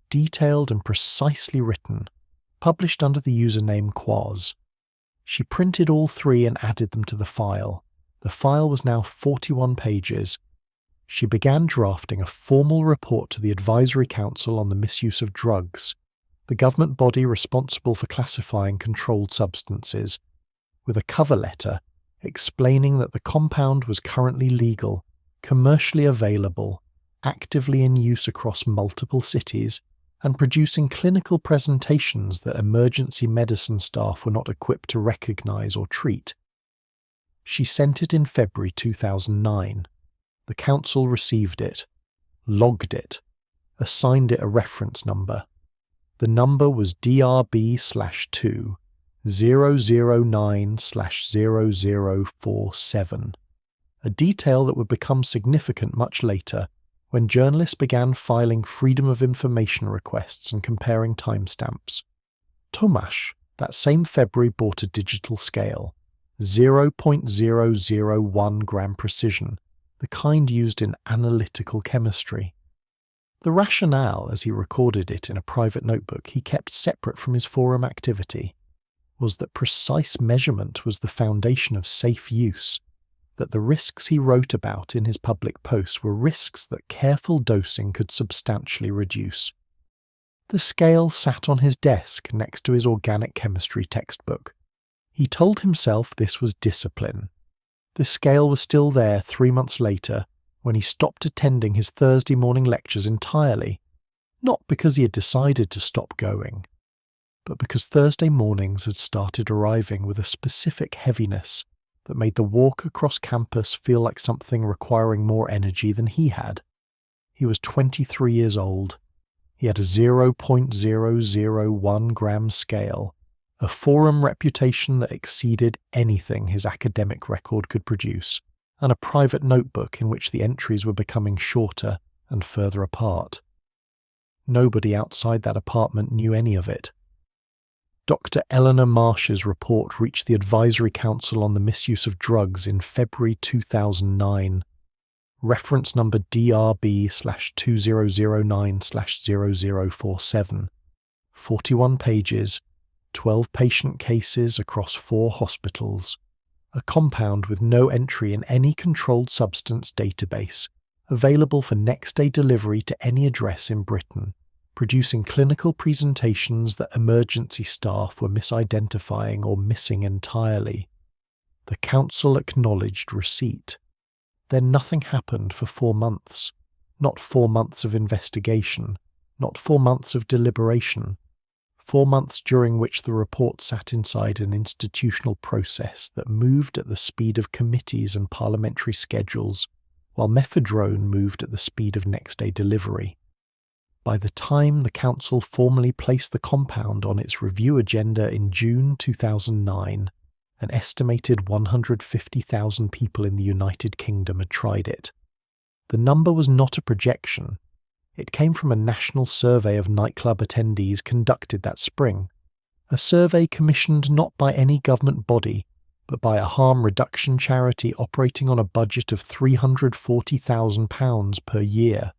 detailed and precisely written, published under the username Quaz. She printed all 3 and added them to the file. The file was now 41 pages. She began drafting a formal report to the Advisory Council on the Misuse of Drugs, the government body responsible for classifying controlled substances, with a cover letter explaining that the compound was currently legal, commercially available, actively in use across multiple cities, and producing clinical presentations that emergency medicine staff were not equipped to recognise or treat. She sent it in February 2009. The council received it, logged it, assigned it a reference number. The number was DRB/2 009/0047, a detail that would become significant much later when journalists began filing Freedom of Information requests and comparing timestamps. Tomasz, that same February, bought a digital scale, 0.001 gram precision, the kind used in analytical chemistry. The rationale, as he recorded it in a private notebook he kept separate from his forum activity, was that precise measurement was the foundation of safe use, that the risks he wrote about in his public posts were risks that careful dosing could substantially reduce. The scale sat on his desk next to his organic chemistry textbook. He told himself this was discipline. The scale was still there 3 months later when he stopped attending his Thursday morning lectures entirely, not because he had decided to stop going, but because Thursday mornings had started arriving with a specific heaviness that made the walk across campus feel like something requiring more energy than he had. He was 23 years old. He had a 0.001 gram scale, a forum reputation that exceeded anything his academic record could produce, and a private notebook in which the entries were becoming shorter and further apart. Nobody outside that apartment knew any of it. Dr. Eleanor Marsh's report reached the Advisory Council on the Misuse of Drugs in February 2009. Reference number DRB/2009/0047. 41 pages, 12 patient cases across 4 hospitals, a compound with no entry in any controlled substance database, available for next-day delivery to any address in Britain, producing clinical presentations that emergency staff were misidentifying or missing entirely. The council acknowledged receipt. Then nothing happened for 4 months. Not 4 months of investigation, not 4 months of deliberation. 4 months during which the report sat inside an institutional process that moved at the speed of committees and parliamentary schedules, while Mephedrone moved at the speed of next-day delivery. By the time the council formally placed the compound on its review agenda in June 2009, an estimated 150,000 people in the United Kingdom had tried it. The number was not a projection. It came from a national survey of nightclub attendees conducted that spring, a survey commissioned not by any government body, but by a harm reduction charity operating on a budget of £340,000 per year.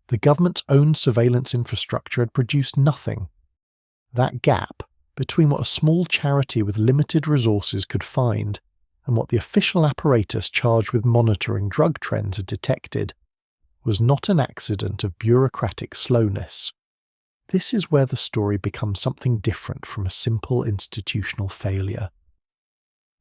The government's own surveillance infrastructure had produced nothing. That gap between what a small charity with limited resources could find and what the official apparatus charged with monitoring drug trends had detected was not an accident of bureaucratic slowness. This is where the story becomes something different from a simple institutional failure.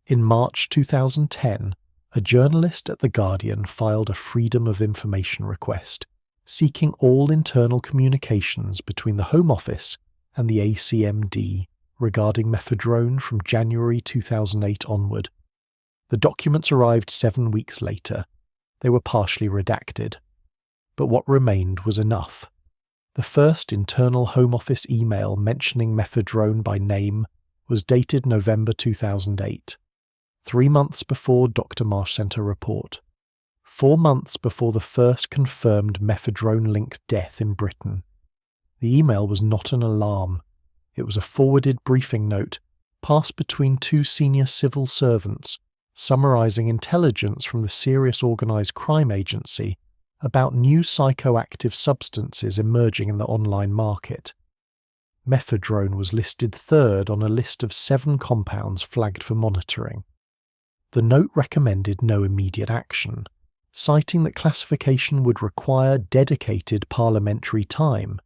In March 2010, a journalist at The Guardian filed a Freedom of Information request, seeking all internal communications between the Home Office and the ACMD regarding Mephedrone from January 2008 onward. The documents arrived 7 weeks later. They were partially redacted. But what remained was enough. The first internal Home Office email mentioning Mephedrone by name was dated November 2008, 3 months before Dr. Marsh sent a report, 4 months before the first confirmed Mephedrone-linked death in Britain. The email was not an alarm. It was a forwarded briefing note passed between 2 senior civil servants, summarising intelligence from the Serious Organised Crime Agency about new psychoactive substances emerging in the online market. Mephedrone was listed third on a list of 7 compounds flagged for monitoring. The note recommended no immediate action, citing that classification would require dedicated parliamentary time,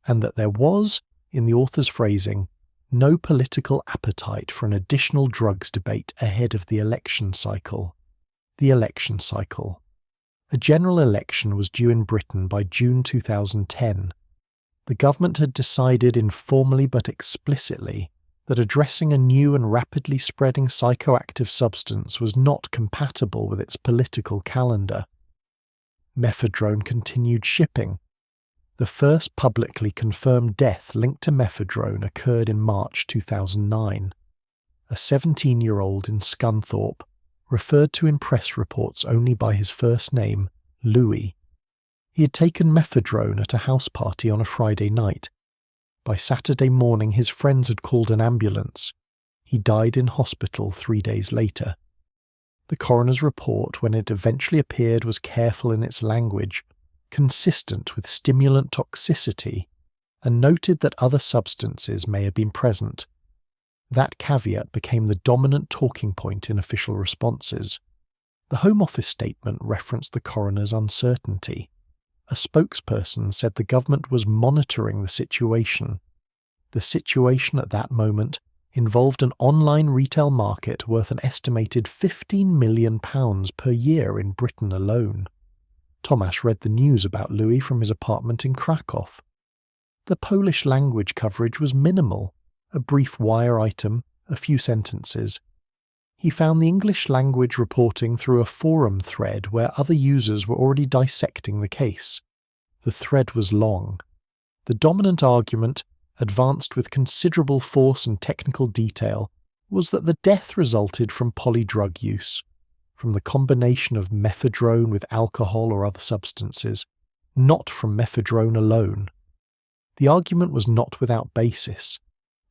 and that there was, in the author's phrasing, no political appetite for an additional drugs debate ahead of the election cycle. The election cycle. A general election was due in Britain by June 2010. The government had decided informally but explicitly that addressing a new and rapidly spreading psychoactive substance was not compatible with its political calendar. Mephedrone continued shipping. The first publicly confirmed death linked to Mephedrone occurred in March 2009. A 17-year-old in Scunthorpe, referred to in press reports only by his first name, Louis. He had taken Mephedrone at a house party on a Friday night. By Saturday morning his friends had called an ambulance. He died in hospital 3 days later. The coroner's report, when it eventually appeared, was careful in its language, consistent with stimulant toxicity, and noted that other substances may have been present. That caveat became the dominant talking point in official responses. The Home Office statement referenced the coroner's uncertainty. A spokesperson said the government was monitoring the situation. The situation at that moment involved an online retail market worth an estimated £15 million per year in Britain alone. Tomasz read the news about Louis from his apartment in Krakow. The Polish language coverage was minimal, a brief wire item, a few sentences. He found the English language reporting through a forum thread where other users were already dissecting the case. The thread was long. The dominant argument, advanced with considerable force and technical detail, was that the death resulted from polydrug use, from the combination of Mephedrone with alcohol or other substances, not from Mephedrone alone. The argument was not without basis.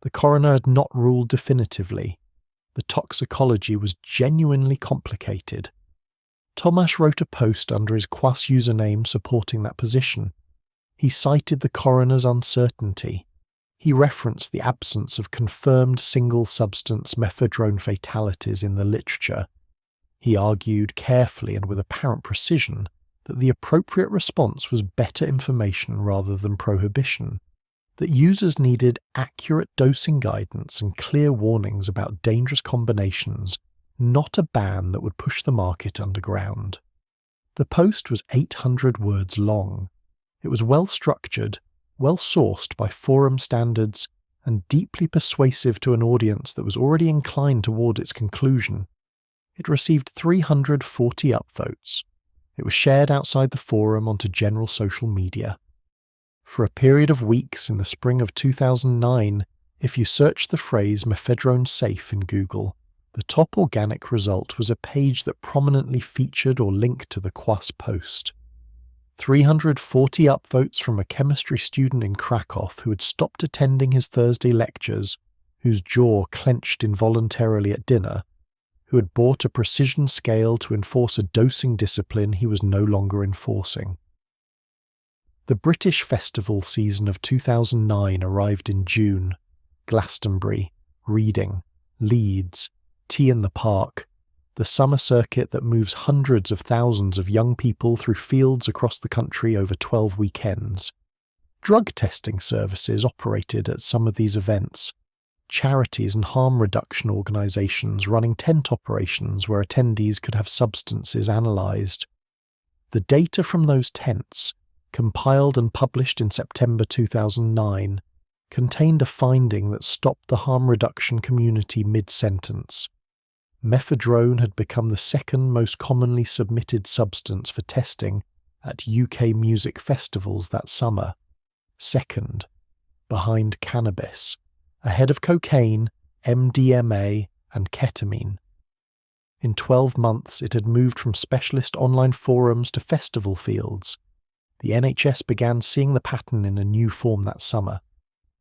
The coroner had not ruled definitively. The toxicology was genuinely complicated. Tomasz wrote a post under his Quas username supporting that position. He cited the coroner's uncertainty. He referenced the absence of confirmed single-substance mephedrone fatalities in the literature. He argued carefully and with apparent precision that the appropriate response was better information rather than prohibition, that users needed accurate dosing guidance and clear warnings about dangerous combinations, not a ban that would push the market underground. The post was 800 words long. It was well-structured, well-sourced by forum standards, and deeply persuasive to an audience that was already inclined toward its conclusion. It received 340 upvotes. It was shared outside the forum onto general social media. For a period of weeks in the spring of 2009, if you searched the phrase Mephedrone safe in Google, the top organic result was a page that prominently featured or linked to the Quas post. 340 upvotes from a chemistry student in Krakow who had stopped attending his Thursday lectures, whose jaw clenched involuntarily at dinner, who had bought a precision scale to enforce a dosing discipline he was no longer enforcing. The British festival season of 2009 arrived in June. Glastonbury, Reading, Leeds, Tea in the Park, the summer circuit that moves hundreds of thousands of young people through fields across the country over 12 weekends. Drug testing services operated at some of these events. Charities and harm reduction organisations running tent operations where attendees could have substances analysed. The data from those tents, compiled and published in September 2009, contained a finding that stopped the harm reduction community mid-sentence. Mephedrone had become the second most commonly submitted substance for testing at UK music festivals that summer, second, behind cannabis, ahead of cocaine, MDMA, and ketamine. In 12 months, it had moved from specialist online forums to festival fields. The NHS began seeing the pattern in a new form that summer.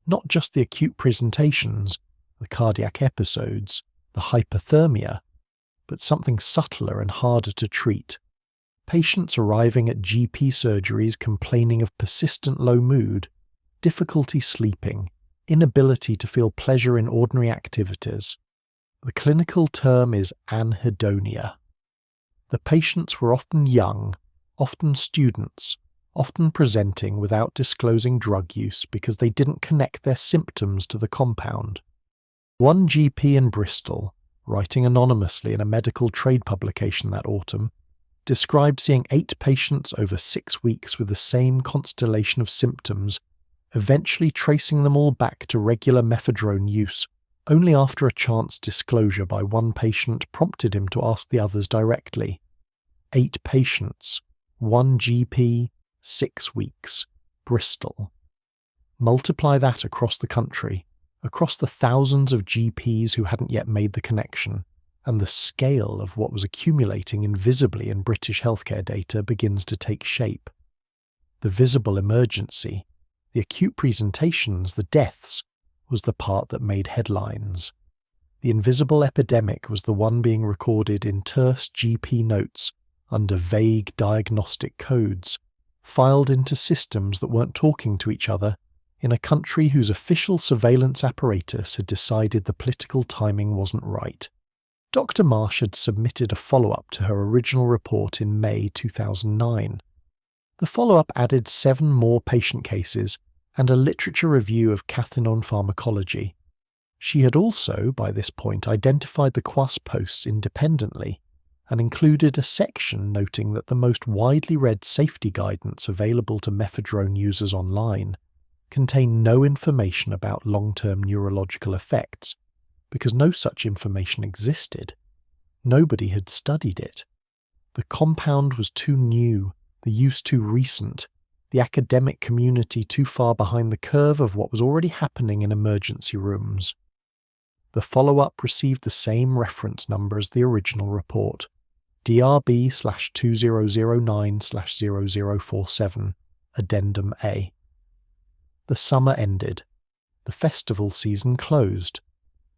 Not just the acute presentations, the cardiac episodes, the hypothermia, but something subtler and harder to treat. Patients arriving at GP surgeries complaining of persistent low mood, difficulty sleeping, inability to feel pleasure in ordinary activities. The clinical term is anhedonia. The patients were often young, often students, often presenting without disclosing drug use because they didn't connect their symptoms to the compound. One GP in Bristol, writing anonymously in a medical trade publication that autumn, described seeing 8 patients over 6 weeks with the same constellation of symptoms, eventually tracing them all back to regular mephedrone use, only after a chance disclosure by one patient prompted him to ask the others directly. 8 patients, 1 GP, 6 weeks, Bristol. Multiply that across the country, across the thousands of GPs who hadn't yet made the connection, and the scale of what was accumulating invisibly in British healthcare data begins to take shape. The visible emergency, the acute presentations, the deaths, was the part that made headlines. The invisible epidemic was the one being recorded in terse GP notes under vague diagnostic codes, filed into systems that weren't talking to each other, in a country whose official surveillance apparatus had decided the political timing wasn't right. Dr. Marsh had submitted a follow-up to her original report in May 2009. The follow-up added 7 more patient cases and a literature review of cathinone pharmacology. She had also, by this point, identified the Quas posts independently and included a section noting that the most widely read safety guidance available to mephedrone users online contained no information about long-term neurological effects, because no such information existed. Nobody had studied it. The compound was too new, the use too recent, the academic community too far behind the curve of what was already happening in emergency rooms. The follow-up received the same reference number as the original report, DRB/2009/0047, Addendum A. The summer ended. The festival season closed.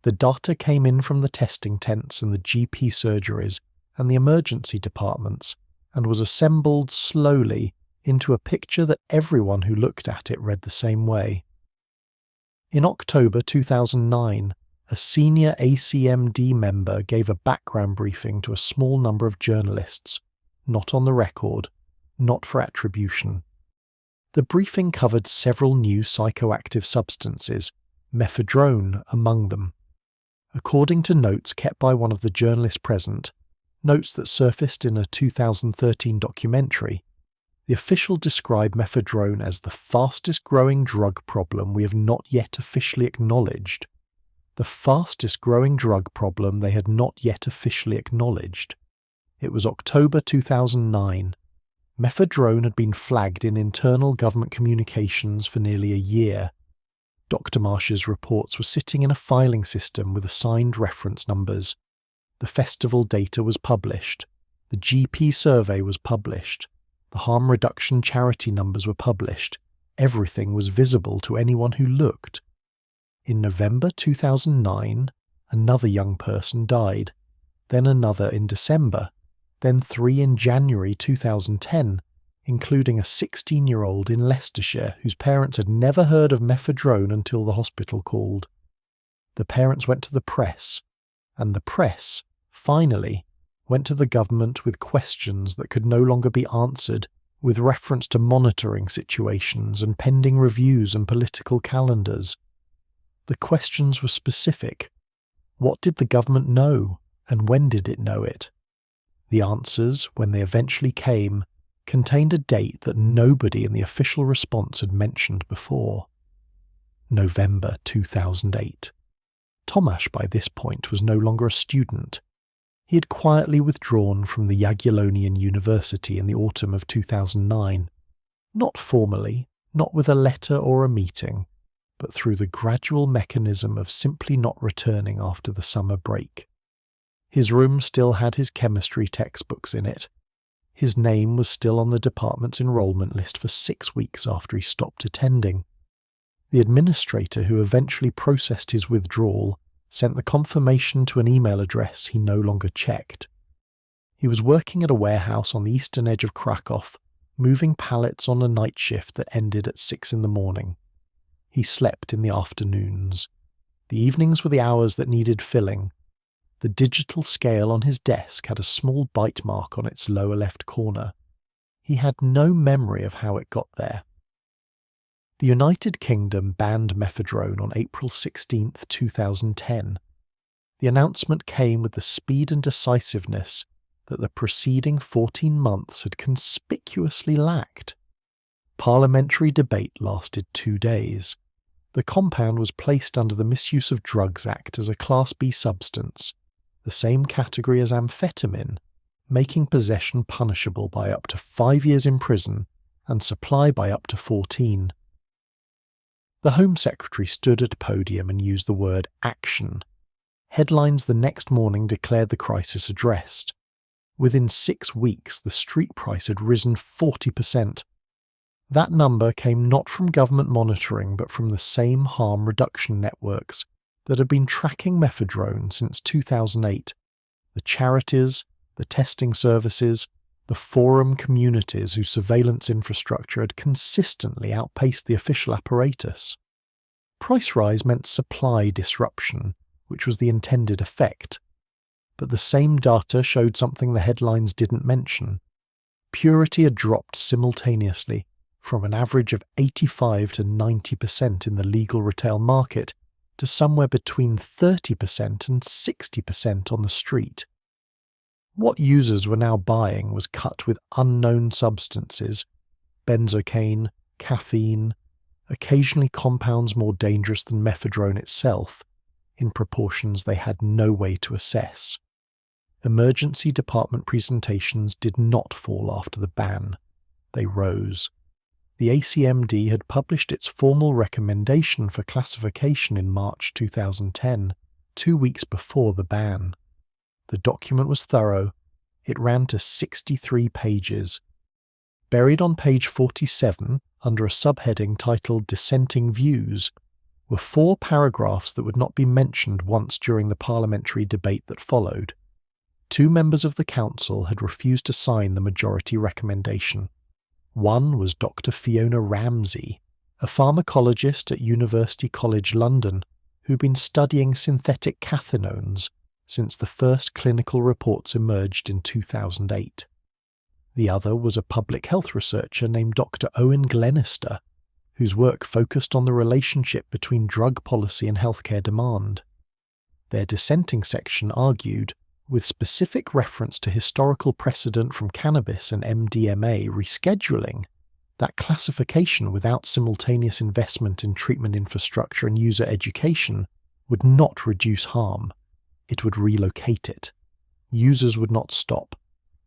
The data came in from the testing tents and the GP surgeries and the emergency departments and was assembled slowly into a picture that everyone who looked at it read the same way. In October 2009, a senior ACMD member gave a background briefing to a small number of journalists, not on the record, not for attribution. The briefing covered several new psychoactive substances, Mephedrone among them. According to notes kept by one of the journalists present, notes that surfaced in a 2013 documentary, the official described Mephedrone as the fastest growing drug problem we have not yet officially acknowledged. The fastest growing drug problem they had not yet officially acknowledged. It was October 2009. Mephedrone had been flagged in internal government communications for nearly a year. Dr. Marsh's reports were sitting in a filing system with assigned reference numbers. The festival data was published. The GP survey was published. The harm reduction charity numbers were published. Everything was visible to anyone who looked. In November 2009, another young person died, then another in December, then 3 in January 2010, including a 16-year-old in Leicestershire whose parents had never heard of Mephedrone until the hospital called. The parents went to the press, and the press, finally, went to the government with questions that could no longer be answered with reference to monitoring situations and pending reviews and political calendars. The questions were specific. What did the government know, and when did it know it? The answers, when they eventually came, contained a date that nobody in the official response had mentioned before. November 2008. Tomasz by this point was no longer a student. He had quietly withdrawn from the Jagiellonian University in the autumn of 2009, not formally, not with a letter or a meeting, but through the gradual mechanism of simply not returning after the summer break. His room still had his chemistry textbooks in it. His name was still on the department's enrolment list for 6 weeks after he stopped attending. The administrator who eventually processed his withdrawal sent the confirmation to an email address he no longer checked. He was working at a warehouse on the eastern edge of Krakow, moving pallets on a night shift that ended at 6 in the morning. He slept in the afternoons. The evenings were the hours that needed filling. The digital scale on his desk had a small bite mark on its lower left corner. He had no memory of how it got there. The United Kingdom banned Mephedrone on April 16, 2010. The announcement came with the speed and decisiveness that the preceding 14 months had conspicuously lacked. Parliamentary debate lasted 2 days. The compound was placed under the Misuse of Drugs Act as a Class B substance, the same category as amphetamine, making possession punishable by up to 5 years in prison and supply by up to 14. The Home Secretary stood at a podium and used the word action. Headlines the next morning declared the crisis addressed. Within 6 weeks, the street price had risen 40%. That number came not from government monitoring but from the same harm reduction networks that had been tracking Mephedrone since 2008, the charities, the testing services, the forum communities whose surveillance infrastructure had consistently outpaced the official apparatus. Price rise meant supply disruption, which was the intended effect. But the same data showed something the headlines didn't mention. Purity had dropped simultaneously, from an average of 85 to 90% in the legal retail market to somewhere between 30% and 60% on the street. What users were now buying was cut with unknown substances, benzocaine, caffeine, occasionally compounds more dangerous than Mephedrone itself, in proportions they had no way to assess. Emergency department presentations did not fall after the ban. They rose. The ACMD had published its formal recommendation for classification in March 2010, 2 weeks before the ban. The document was thorough. It ran to 63 pages. Buried on page 47, under a subheading titled Dissenting Views, were 4 paragraphs that would not be mentioned once during the parliamentary debate that followed. 2 members of the council had refused to sign the majority recommendation. One was Dr. Fiona Ramsey, a pharmacologist at University College London who'd been studying synthetic cathinones since the first clinical reports emerged in 2008. The other was a public health researcher named Dr. Owen Glenister, whose work focused on the relationship between drug policy and healthcare demand. Their dissenting section argued, with specific reference to historical precedent from cannabis and MDMA rescheduling, that classification without simultaneous investment in treatment infrastructure and user education would not reduce harm. It would relocate it. Users would not stop.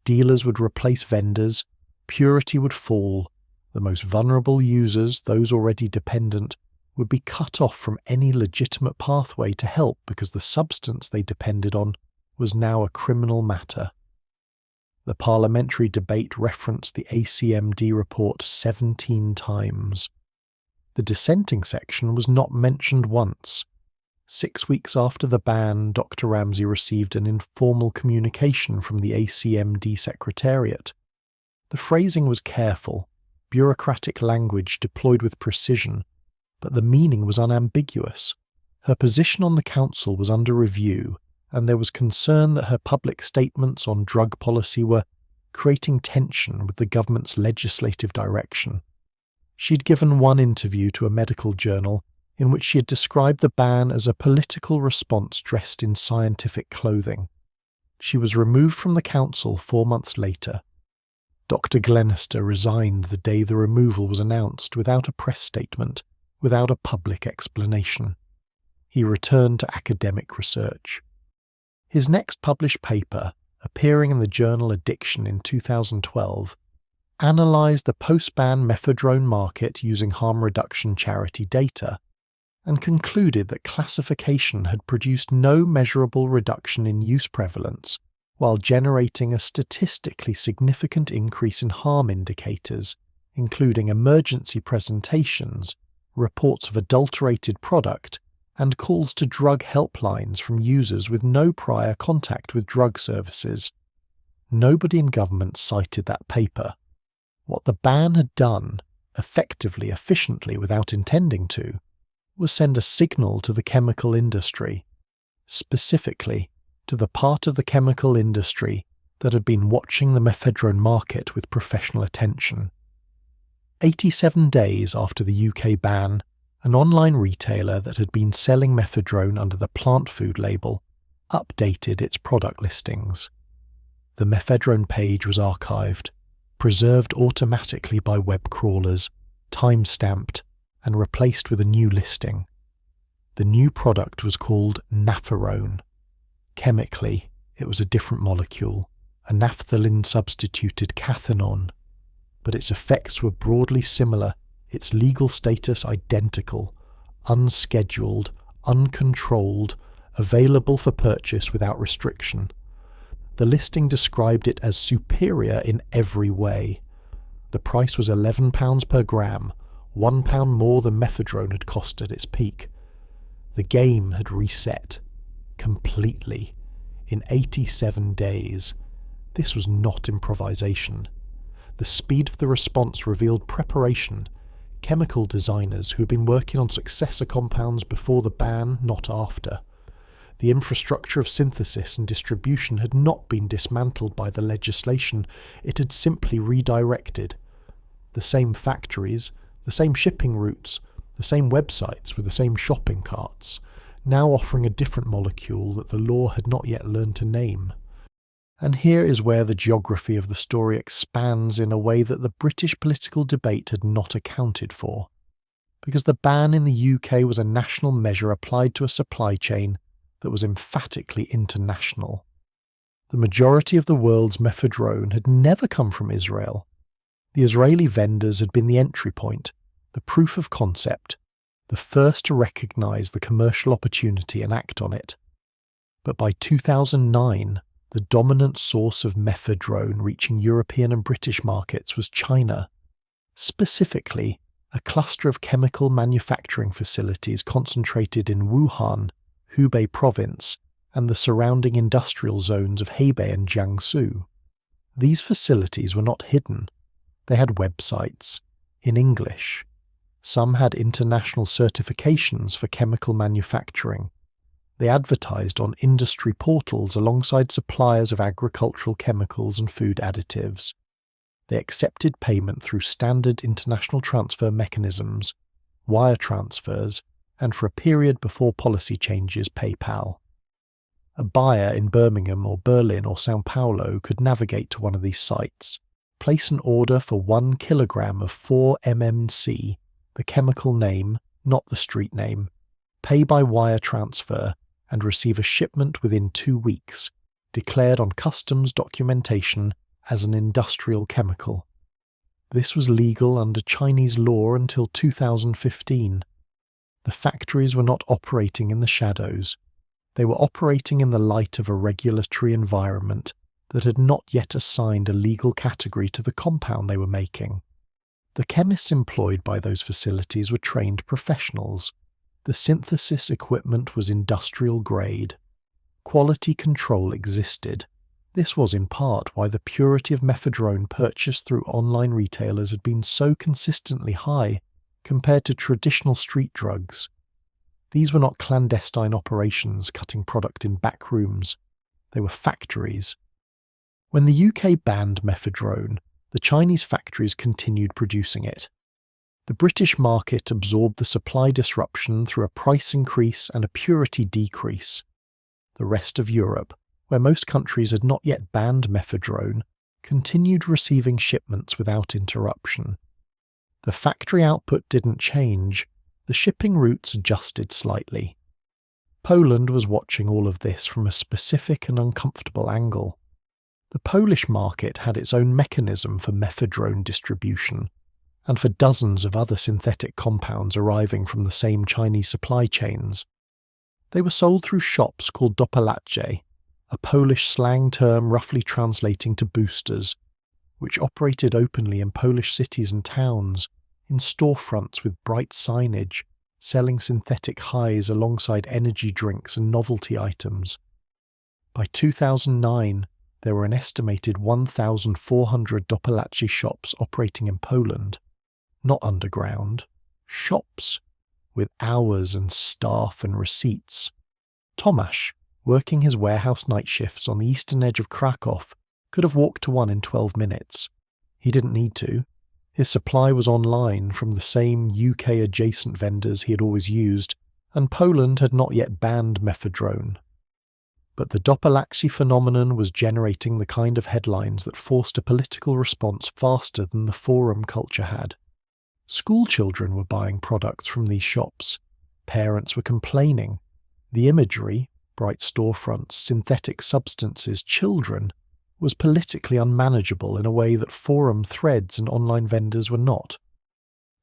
Dealers would replace vendors. Purity would fall. The most vulnerable users, those already dependent, would be cut off from any legitimate pathway to help because the substance they depended on was now a criminal matter. The parliamentary debate referenced the ACMD report 17 times. The dissenting section was not mentioned once. 6 weeks after the ban, Dr. Ramsey received an informal communication from the ACMD Secretariat. The phrasing was careful, bureaucratic language deployed with precision, but the meaning was unambiguous. Her position on the council was under review, and there was concern that her public statements on drug policy were creating tension with the government's legislative direction. She'd given one interview to a medical journal in which she had described the ban as a political response dressed in scientific clothing. She was removed from the council 4 months later. Dr. Glenister resigned the day the removal was announced without a press statement, without a public explanation. He returned to academic research. His next published paper, appearing in the journal Addiction in 2012, analysed the post-ban mephedrone market using harm reduction charity data, and concluded that classification had produced no measurable reduction in use prevalence, while generating a statistically significant increase in harm indicators, including emergency presentations, reports of adulterated product, and calls to drug helplines from users with no prior contact with drug services. Nobody in government cited that paper. What the ban had done, effectively, efficiently, without intending to, was send a signal to the chemical industry, specifically to the part of the chemical industry that had been watching the mephedrone market with professional attention. 87 days after the UK ban, an online retailer that had been selling mephedrone under the plant food label updated its product listings. The mephedrone page was archived, preserved automatically by web crawlers, time-stamped, and replaced with a new listing. The new product was called Naphthalone. Chemically, it was a different molecule, a naphthalene-substituted cathinone, but its effects were broadly similar, its legal status identical, unscheduled, uncontrolled, available for purchase without restriction. The listing described it as superior in every way. The price was £11 per gram, £1 more than mephedrone had cost at its peak. The game had reset. Completely. In 87 days. This was not improvisation. The speed of the response revealed preparation. Chemical designers who had been working on successor compounds before the ban, not after. The infrastructure of synthesis and distribution had not been dismantled by the legislation, it had simply redirected. The same factories, the same shipping routes, the same websites with the same shopping carts, now offering a different molecule that the law had not yet learned to name. And here is where the geography of the story expands in a way that the British political debate had not accounted for. Because the ban in the UK was a national measure applied to a supply chain that was emphatically international. The majority of the world's mephedrone had never come from Israel. The Israeli vendors had been the entry point, the proof of concept, the first to recognise the commercial opportunity and act on it. But by 2009, the dominant source of mephedrone reaching European and British markets was China, specifically a cluster of chemical manufacturing facilities concentrated in Wuhan, Hubei province, and the surrounding industrial zones of Hebei and Jiangsu. These facilities were not hidden. They had websites, in English. Some had international certifications for chemical manufacturing. They advertised on industry portals alongside suppliers of agricultural chemicals and food additives. They accepted payment through standard international transfer mechanisms, wire transfers, and for a period before policy changes, PayPal. A buyer in Birmingham or Berlin or São Paulo could navigate to one of these sites, place an order for 1 kilogram of 4-MMC, the chemical name, not the street name, pay by wire transfer, and receive a shipment within 2 weeks, declared on customs documentation as an industrial chemical. This was legal under Chinese law until 2015. The factories were not operating in the shadows. They were operating in the light of a regulatory environment that had not yet assigned a legal category to the compound they were making. The chemists employed by those facilities were trained professionals. The synthesis equipment was industrial grade. Quality control existed. This was in part why the purity of Mephedrone purchased through online retailers had been so consistently high compared to traditional street drugs. These were not clandestine operations cutting product in back rooms. They were factories. When the UK banned Mephedrone, the Chinese factories continued producing it. The British market absorbed the supply disruption through a price increase and a purity decrease. The rest of Europe, where most countries had not yet banned Mephedrone, continued receiving shipments without interruption. The factory output didn't change, the shipping routes adjusted slightly. Poland was watching all of this from a specific and uncomfortable angle. The Polish market had its own mechanism for Mephedrone distribution, and for dozens of other synthetic compounds arriving from the same Chinese supply chains. They were sold through shops called dopalacze, a Polish slang term roughly translating to boosters, which operated openly in Polish cities and towns, in storefronts with bright signage, selling synthetic highs alongside energy drinks and novelty items. By 2009, there were an estimated 1,400 dopalacze shops operating in Poland. Not underground, shops, with hours and staff and receipts. Tomasz, working his warehouse night shifts on the eastern edge of Krakow, could have walked to one in 12 minutes. He didn't need to. His supply was online from the same UK-adjacent vendors he had always used, and Poland had not yet banned Mephedrone. But the dopalacze phenomenon was generating the kind of headlines that forced a political response faster than the forum culture had. School children were buying products from these shops. Parents were complaining. The imagery, bright storefronts, synthetic substances, children, was politically unmanageable in a way that forum threads and online vendors were not.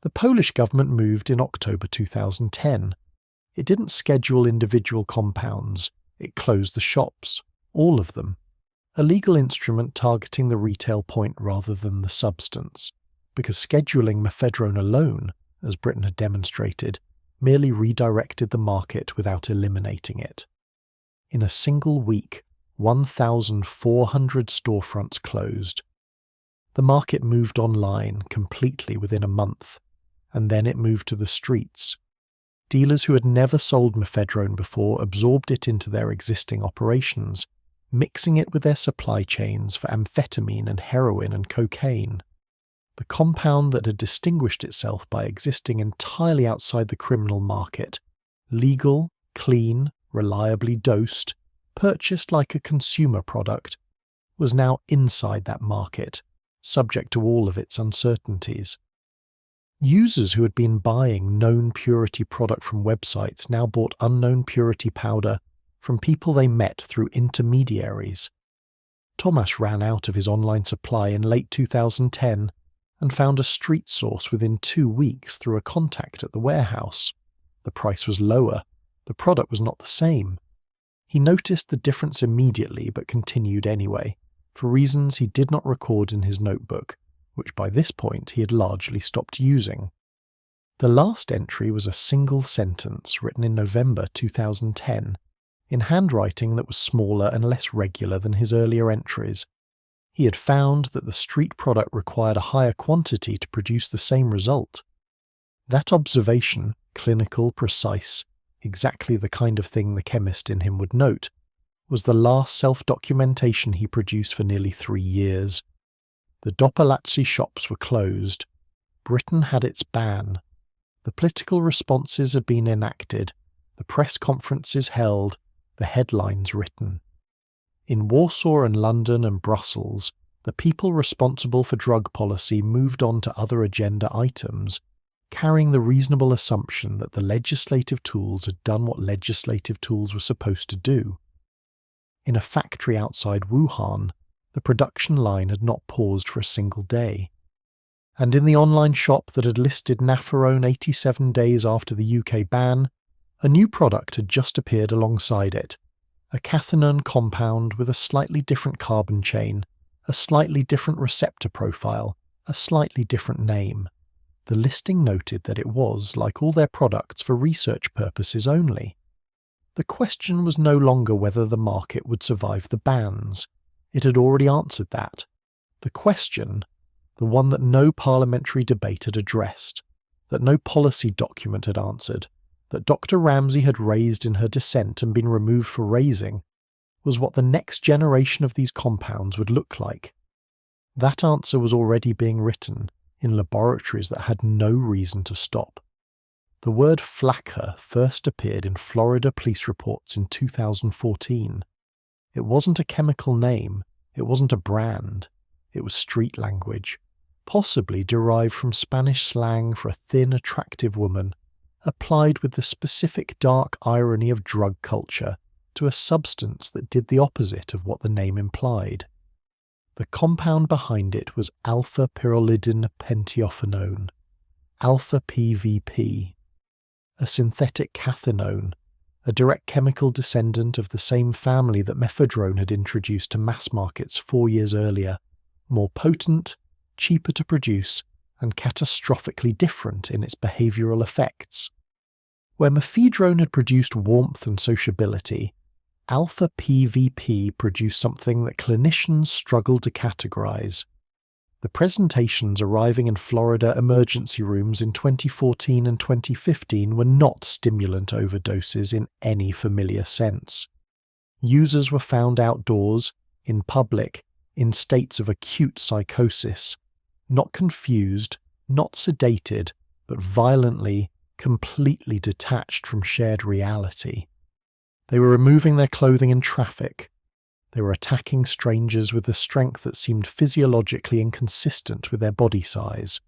The Polish government moved in October 2010. It didn't schedule individual compounds. It closed the shops, all of them. A legal instrument targeting the retail point rather than the substance, because scheduling Mephedrone alone, as Britain had demonstrated, merely redirected the market without eliminating it. In a single week, 1,400 storefronts closed. The market moved online completely within a month, and then it moved to the streets. Dealers who had never sold Mephedrone before absorbed it into their existing operations, mixing it with their supply chains for amphetamine and heroin and cocaine. The compound that had distinguished itself by existing entirely outside the criminal market, legal, clean, reliably dosed, purchased like a consumer product, was now inside that market, subject to all of its uncertainties. Users who had been buying known purity product from websites now bought unknown purity powder from people they met through intermediaries. Tomasz ran out of his online supply in late 2010 and found a street source within 2 weeks through a contact at the warehouse. The price was lower. The product was not the same. He noticed the difference immediately but continued anyway, for reasons he did not record in his notebook, which by this point he had largely stopped using. The last entry was a single sentence written in November 2010, in handwriting that was smaller and less regular than his earlier entries. He had found that the street product required a higher quantity to produce the same result. That observation, clinical, precise, exactly the kind of thing the chemist in him would note, was the last self-documentation he produced for nearly 3 years. The Doppelazzi shops were closed. Britain had its ban. The political responses had been enacted, the press conferences held, the headlines written. In Warsaw and London and Brussels, the people responsible for drug policy moved on to other agenda items, carrying the reasonable assumption that the legislative tools had done what legislative tools were supposed to do. In a factory outside Wuhan, the production line had not paused for a single day. And in the online shop that had listed Mephedrone 87 days after the UK ban, a new product had just appeared alongside it, a cathinone compound with a slightly different carbon chain, a slightly different receptor profile, a slightly different name. The listing noted that it was, like all their products, for research purposes only. The question was no longer whether the market would survive the bans. It had already answered that. The question, the one that no parliamentary debate had addressed, that no policy document had answered, that Dr. Ramsay had raised in her dissent and been removed for raising, was what the next generation of these compounds would look like. That answer was already being written in laboratories that had no reason to stop. The word flakka first appeared in Florida police reports in 2014. It wasn't a chemical name, it wasn't a brand, it was street language, possibly derived from Spanish slang for a thin, attractive woman, applied with the specific dark irony of drug culture to a substance that did the opposite of what the name implied. The compound behind it was alpha-pyrrolidine pentiophenone, alpha-PVP, a synthetic cathinone, a direct chemical descendant of the same family that Mephedrone had introduced to mass markets 4 years earlier, more potent, cheaper to produce, and catastrophically different in its behavioural effects. Where Mephedrone had produced warmth and sociability, alpha-PVP produced something that clinicians struggled to categorise. The presentations arriving in Florida emergency rooms in 2014 and 2015 were not stimulant overdoses in any familiar sense. Users were found outdoors, in public, in states of acute psychosis, not confused, not sedated, but violently, completely detached from shared reality. They were removing their clothing in traffic. They were attacking strangers with a strength that seemed physiologically inconsistent with their body size.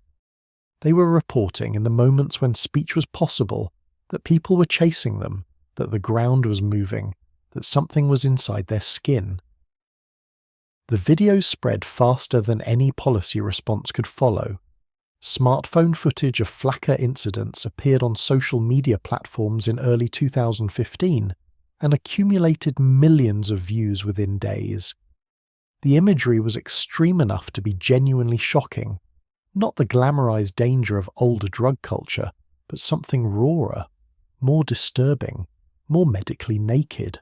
They were reporting in the moments when speech was possible that people were chasing them, that the ground was moving, that something was inside their skin. The videos spread faster than any policy response could follow. Smartphone footage of flakka incidents appeared on social media platforms in early 2015 and accumulated millions of views within days. The imagery was extreme enough to be genuinely shocking, not the glamorized danger of older drug culture, but something rawer, more disturbing, more medically naked.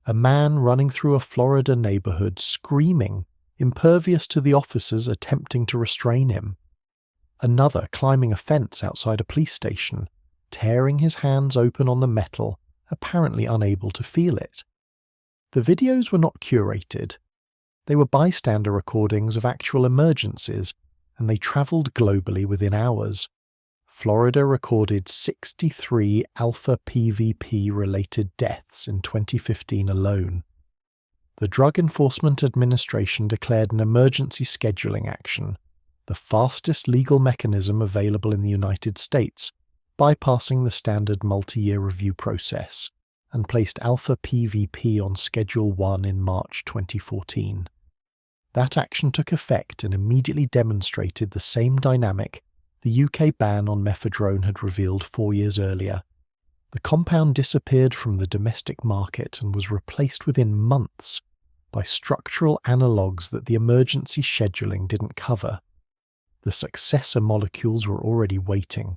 A man running through a Florida neighborhood screaming, impervious to the officers attempting to restrain him. Another climbing a fence outside a police station, tearing his hands open on the metal, apparently unable to feel it. The videos were not curated. They were bystander recordings of actual emergencies, and they travelled globally within hours. Florida recorded 63 alpha-PVP-related deaths in 2015 alone. The Drug Enforcement Administration declared an emergency scheduling action, the fastest legal mechanism available in the United States, bypassing the standard multi-year review process, and placed alpha-PVP on Schedule 1 in March 2014. That action took effect and immediately demonstrated the same dynamic the UK ban on Mephedrone had revealed 4 years earlier. The compound disappeared from the domestic market and was replaced within months by structural analogues that the emergency scheduling didn't cover. The successor molecules were already waiting.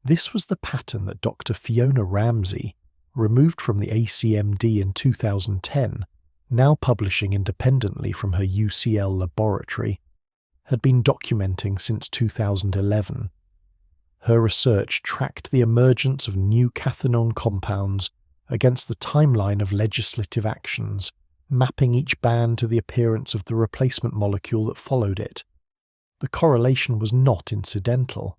This was the pattern that Dr. Fiona Ramsay, removed from the ACMD in 2010, now publishing independently from her UCL laboratory, had been documenting since 2011. Her research tracked the emergence of new cathinone compounds against the timeline of legislative actions, mapping each ban to the appearance of the replacement molecule that followed it. The correlation was not incidental.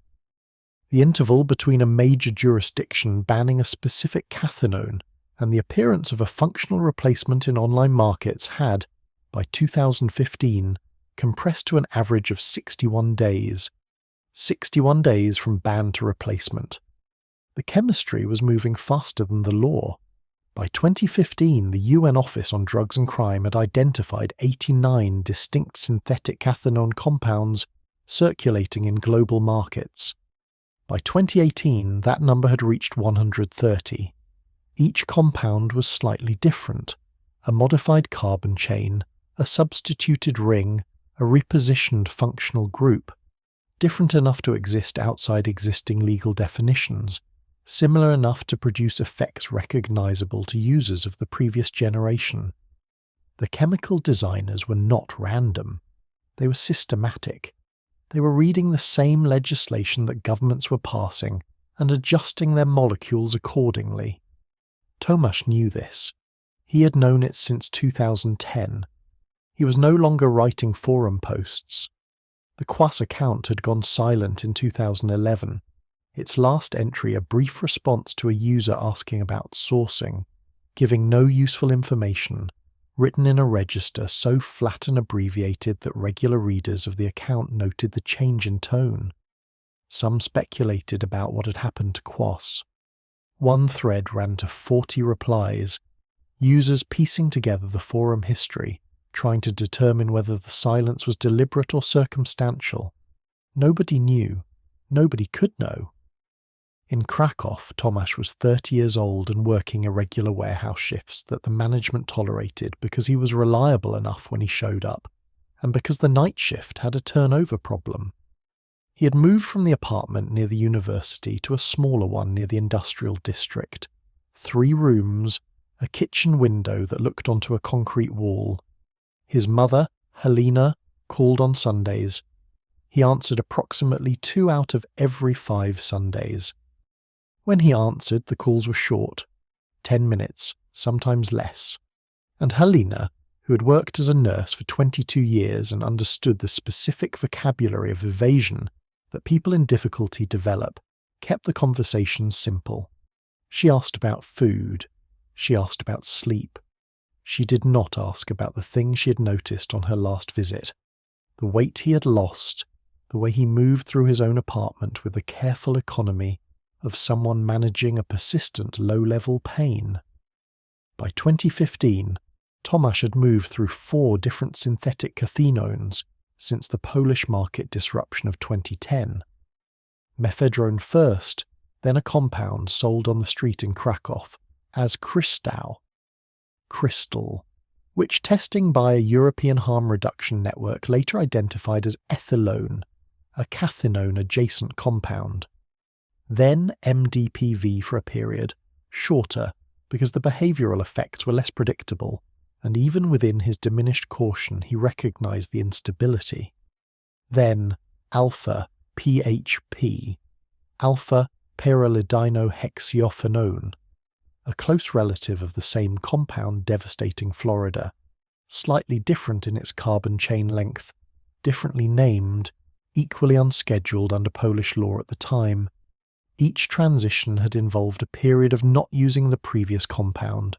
The interval between a major jurisdiction banning a specific cathinone and the appearance of a functional replacement in online markets had, by 2015, compressed to an average of 61 days. 61 days from ban to replacement. The chemistry was moving faster than the law. By 2015, the UN Office on Drugs and Crime had identified 89 distinct synthetic cathinone compounds circulating in global markets. By 2018, that number had reached 130. Each compound was slightly different: a modified carbon chain, a substituted ring, a repositioned functional group, different enough to exist outside existing legal definitions, similar enough to produce effects recognizable to users of the previous generation. The chemical designers were not random. They were systematic. They were reading the same legislation that governments were passing and adjusting their molecules accordingly. Tomasz knew this. He had known it since 2010. He was no longer writing forum posts. The Quas account had gone silent in 2011, its last entry a brief response to a user asking about sourcing, giving no useful information, written in a register so flat and abbreviated that regular readers of the account noted the change in tone. Some speculated about what had happened to Quas. One thread ran to 40 replies, users piecing together the forum history, trying to determine whether the silence was deliberate or circumstantial. Nobody knew. Nobody could know. In Krakow, Tomasz was 30 years old and working irregular warehouse shifts that the management tolerated because he was reliable enough when he showed up, and because the night shift had a turnover problem. He had moved from the apartment near the university to a smaller one near the industrial district. 3 rooms, a kitchen window that looked onto a concrete wall. His mother, Helena, called on Sundays. He answered approximately 2 out of every 5 Sundays. When he answered, the calls were short, 10 minutes, sometimes less. And Helena, who had worked as a nurse for 22 years and understood the specific vocabulary of evasion that people in difficulty develop, kept the conversation simple. She asked about food. She asked about sleep. She did not ask about the things she had noticed on her last visit. The weight he had lost, the way he moved through his own apartment with the careful economy of someone managing a persistent low-level pain. By 2015, Tomasz had moved through 4 different synthetic cathinones since the Polish market disruption of 2010. Mephedrone first, then a compound sold on the street in Krakow as crystal, which testing by a European harm reduction network later identified as ethylone, a cathinone-adjacent compound. Then MDPV for a period, shorter because the behavioural effects were less predictable, and even within his diminished caution he recognised the instability. Then alpha PHP, alpha pyrrolidinohexyophenone, a close relative of the same compound devastating Florida, slightly different in its carbon chain length, differently named, equally unscheduled under Polish law at the time. Each transition had involved a period of not using the previous compound,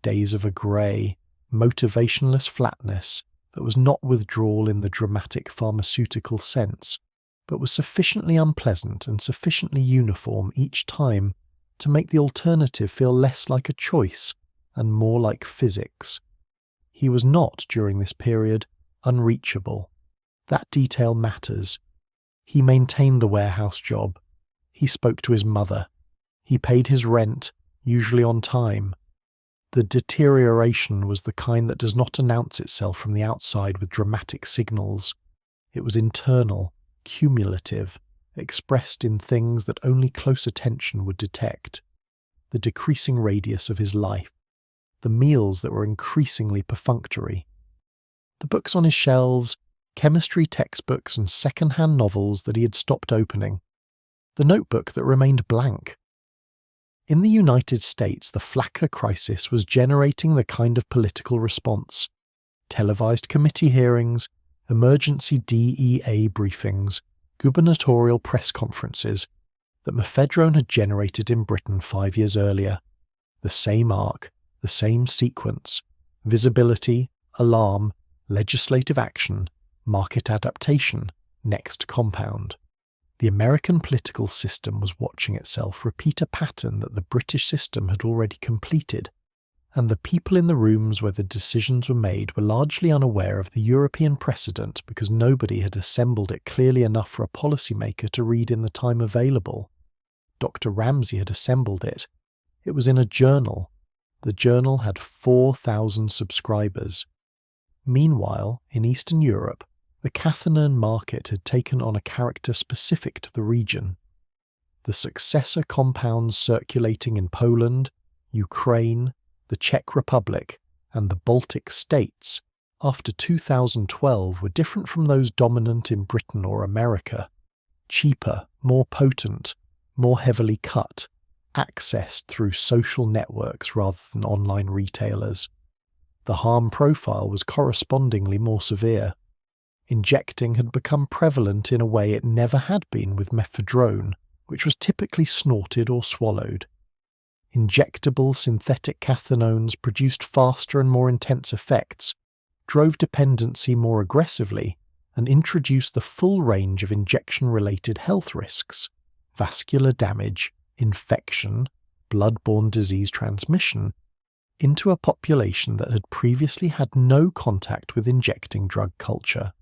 days of a grey, motivationless flatness that was not withdrawal in the dramatic pharmaceutical sense, but was sufficiently unpleasant and sufficiently uniform each time to make the alternative feel less like a choice and more like physics. He was not, during this period, unreachable. That detail matters. He maintained the warehouse job. He spoke to his mother. He paid his rent, usually on time. The deterioration was the kind that does not announce itself from the outside with dramatic signals. It was internal, cumulative, expressed in things that only close attention would detect. The decreasing radius of his life, the meals that were increasingly perfunctory, the books on his shelves, chemistry textbooks and second-hand novels that he had stopped opening, the notebook that remained blank. In the United States, the Flakka crisis was generating the kind of political response: televised committee hearings, emergency DEA briefings, gubernatorial press conferences that Mephedrone had generated in Britain 5 years earlier. The same arc, the same sequence: visibility, alarm, legislative action, market adaptation, next compound. The American political system was watching itself repeat a pattern that the British system had already completed, and the people in the rooms where the decisions were made were largely unaware of the European precedent because nobody had assembled it clearly enough for a policymaker to read in the time available. Dr. Ramsay had assembled it. It was in a journal. The journal had 4,000 subscribers. Meanwhile, in Eastern Europe, the Cathinone market had taken on a character specific to the region. The successor compounds circulating in Poland, Ukraine, the Czech Republic, and the Baltic states after 2012 were different from those dominant in Britain or America: cheaper, more potent, more heavily cut, accessed through social networks rather than online retailers. The harm profile was correspondingly more severe. Injecting had become prevalent in a way it never had been with Mephedrone, which was typically snorted or swallowed. Injectable synthetic cathinones produced faster and more intense effects, drove dependency more aggressively, and introduced the full range of injection-related health risks: vascular damage, infection, blood-borne disease transmission, into a population that had previously had no contact with injecting drug culture.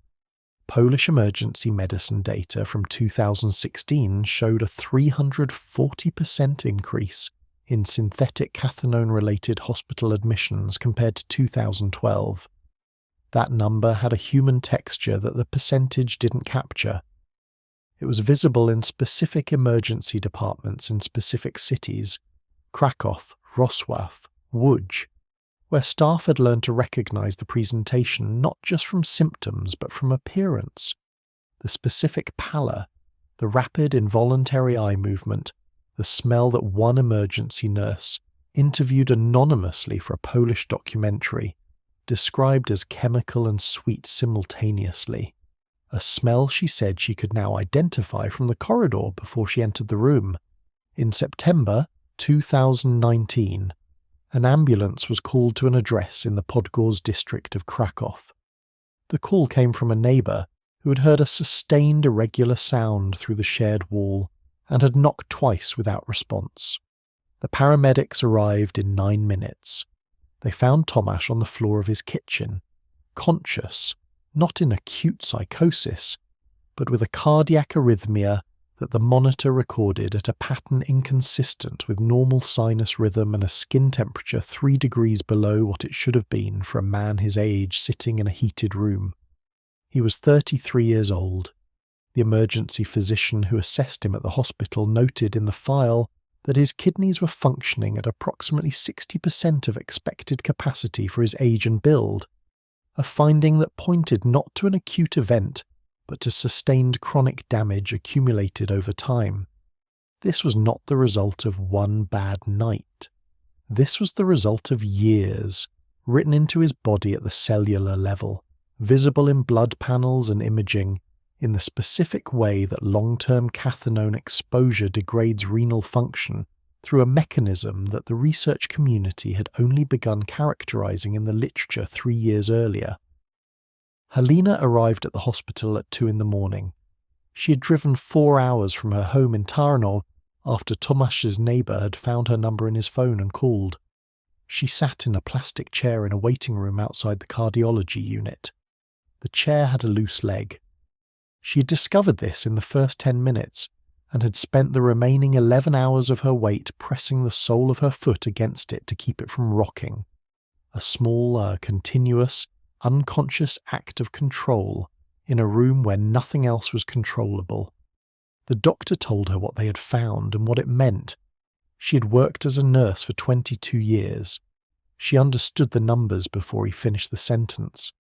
Polish emergency medicine data from 2016 showed a 340% increase in synthetic cathinone-related hospital admissions compared to 2012. That number had a human texture that the percentage didn't capture. It was visible in specific emergency departments in specific cities: Krakow, Wrocław, Łódź, where staff had learned to recognize the presentation not just from symptoms but from appearance. The specific pallor, the rapid involuntary eye movement, the smell that one emergency nurse, interviewed anonymously for a Polish documentary, described as chemical and sweet simultaneously. A smell she said she could now identify from the corridor before she entered the room. In September 2019, an ambulance was called to an address in the Podgórz district of Krakow. The call came from a neighbour who had heard a sustained irregular sound through the shared wall and had knocked twice without response. The paramedics arrived in 9 minutes. They found Tomasz on the floor of his kitchen, conscious, not in acute psychosis, but with a cardiac arrhythmia that the monitor recorded at a pattern inconsistent with normal sinus rhythm and a skin temperature 3 degrees below what it should have been for a man his age sitting in a heated room. He was 33 years old. The emergency physician who assessed him at the hospital noted in the file that his kidneys were functioning at approximately 60% of expected capacity for his age and build, a finding that pointed not to an acute event, but to sustained chronic damage accumulated over time. This was not the result of one bad night. This was the result of years, written into his body at the cellular level, visible in blood panels and imaging, in the specific way that long-term cathinone exposure degrades renal function through a mechanism that the research community had only begun characterizing in the literature 3 years earlier. Halina arrived at the hospital at 2 a.m. She had driven 4 hours from her home in Tarnów after Tomasz's neighbour had found her number in his phone and called. She sat in a plastic chair in a waiting room outside the cardiology unit. The chair had a loose leg. She had discovered this in the first 10 minutes and had spent the remaining 11 hours of her wait pressing the sole of her foot against it to keep it from rocking. A small, continuous, unconscious act of control in a room where nothing else was controllable. The doctor told her what they had found and what it meant. She had worked as a nurse for 22 years. She understood the numbers before he finished the sentence.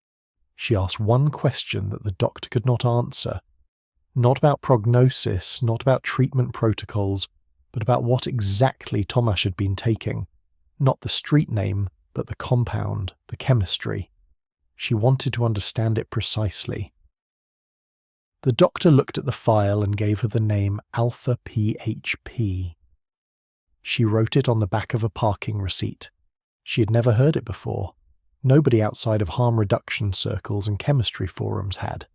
She asked one question that the doctor could not answer. Not about prognosis, not about treatment protocols, but about what exactly Tomasz had been taking. Not the street name, but the compound, the chemistry. She wanted to understand it precisely. The doctor looked at the file and gave her the name alpha-PHP. She wrote it on the back of a parking receipt. She had never heard it before. Nobody outside of harm reduction circles and chemistry forums had.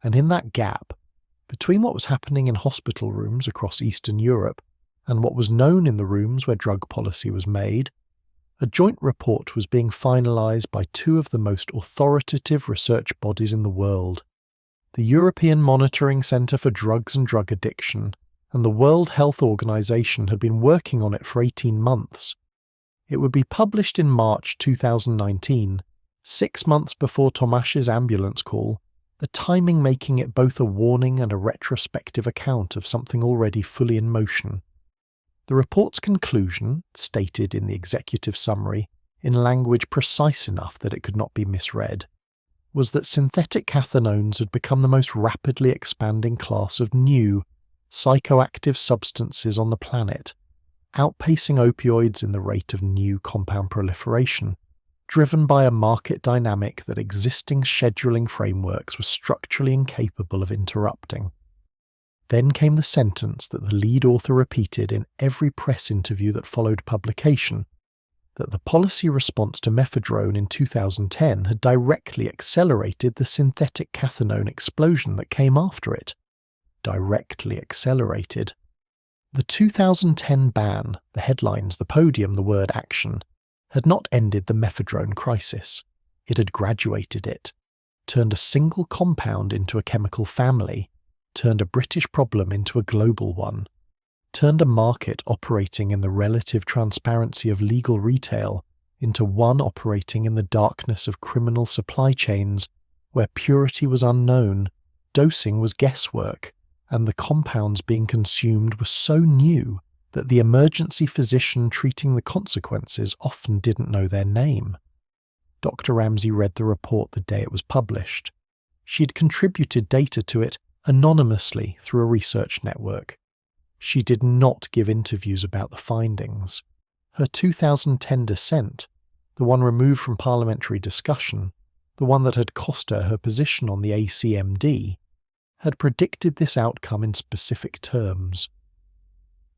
And in that gap, between what was happening in hospital rooms across Eastern Europe and what was known in the rooms where drug policy was made, a joint report was being finalised by two of the most authoritative research bodies in the world, the European Monitoring Centre for Drugs and Drug Addiction, and the World Health Organization had been working on it for 18 months. It would be published in March 2019, 6 months before Tomasz's ambulance call, the timing making it both a warning and a retrospective account of something already fully in motion. The report's conclusion, stated in the executive summary, in language precise enough that it could not be misread, was that synthetic cathinones had become the most rapidly expanding class of new, psychoactive substances on the planet, outpacing opioids in the rate of new compound proliferation, driven by a market dynamic that existing scheduling frameworks were structurally incapable of interrupting. Then came the sentence that the lead author repeated in every press interview that followed publication, that the policy response to Mephedrone in 2010 had directly accelerated the synthetic cathinone explosion that came after it. Directly accelerated. The 2010 ban, the headlines, the podium, the word action, had not ended the Mephedrone crisis. It had graduated it, turned a single compound into a chemical family, turned a British problem into a global one, turned a market operating in the relative transparency of legal retail into one operating in the darkness of criminal supply chains where purity was unknown, dosing was guesswork, and the compounds being consumed were so new that the emergency physician treating the consequences often didn't know their name. Dr. Ramsey read the report the day it was published. She had contributed data to it anonymously through a research network. She did not give interviews about the findings. Her 2010 dissent, the one removed from parliamentary discussion, the one that had cost her her position on the ACMD, had predicted this outcome in specific terms.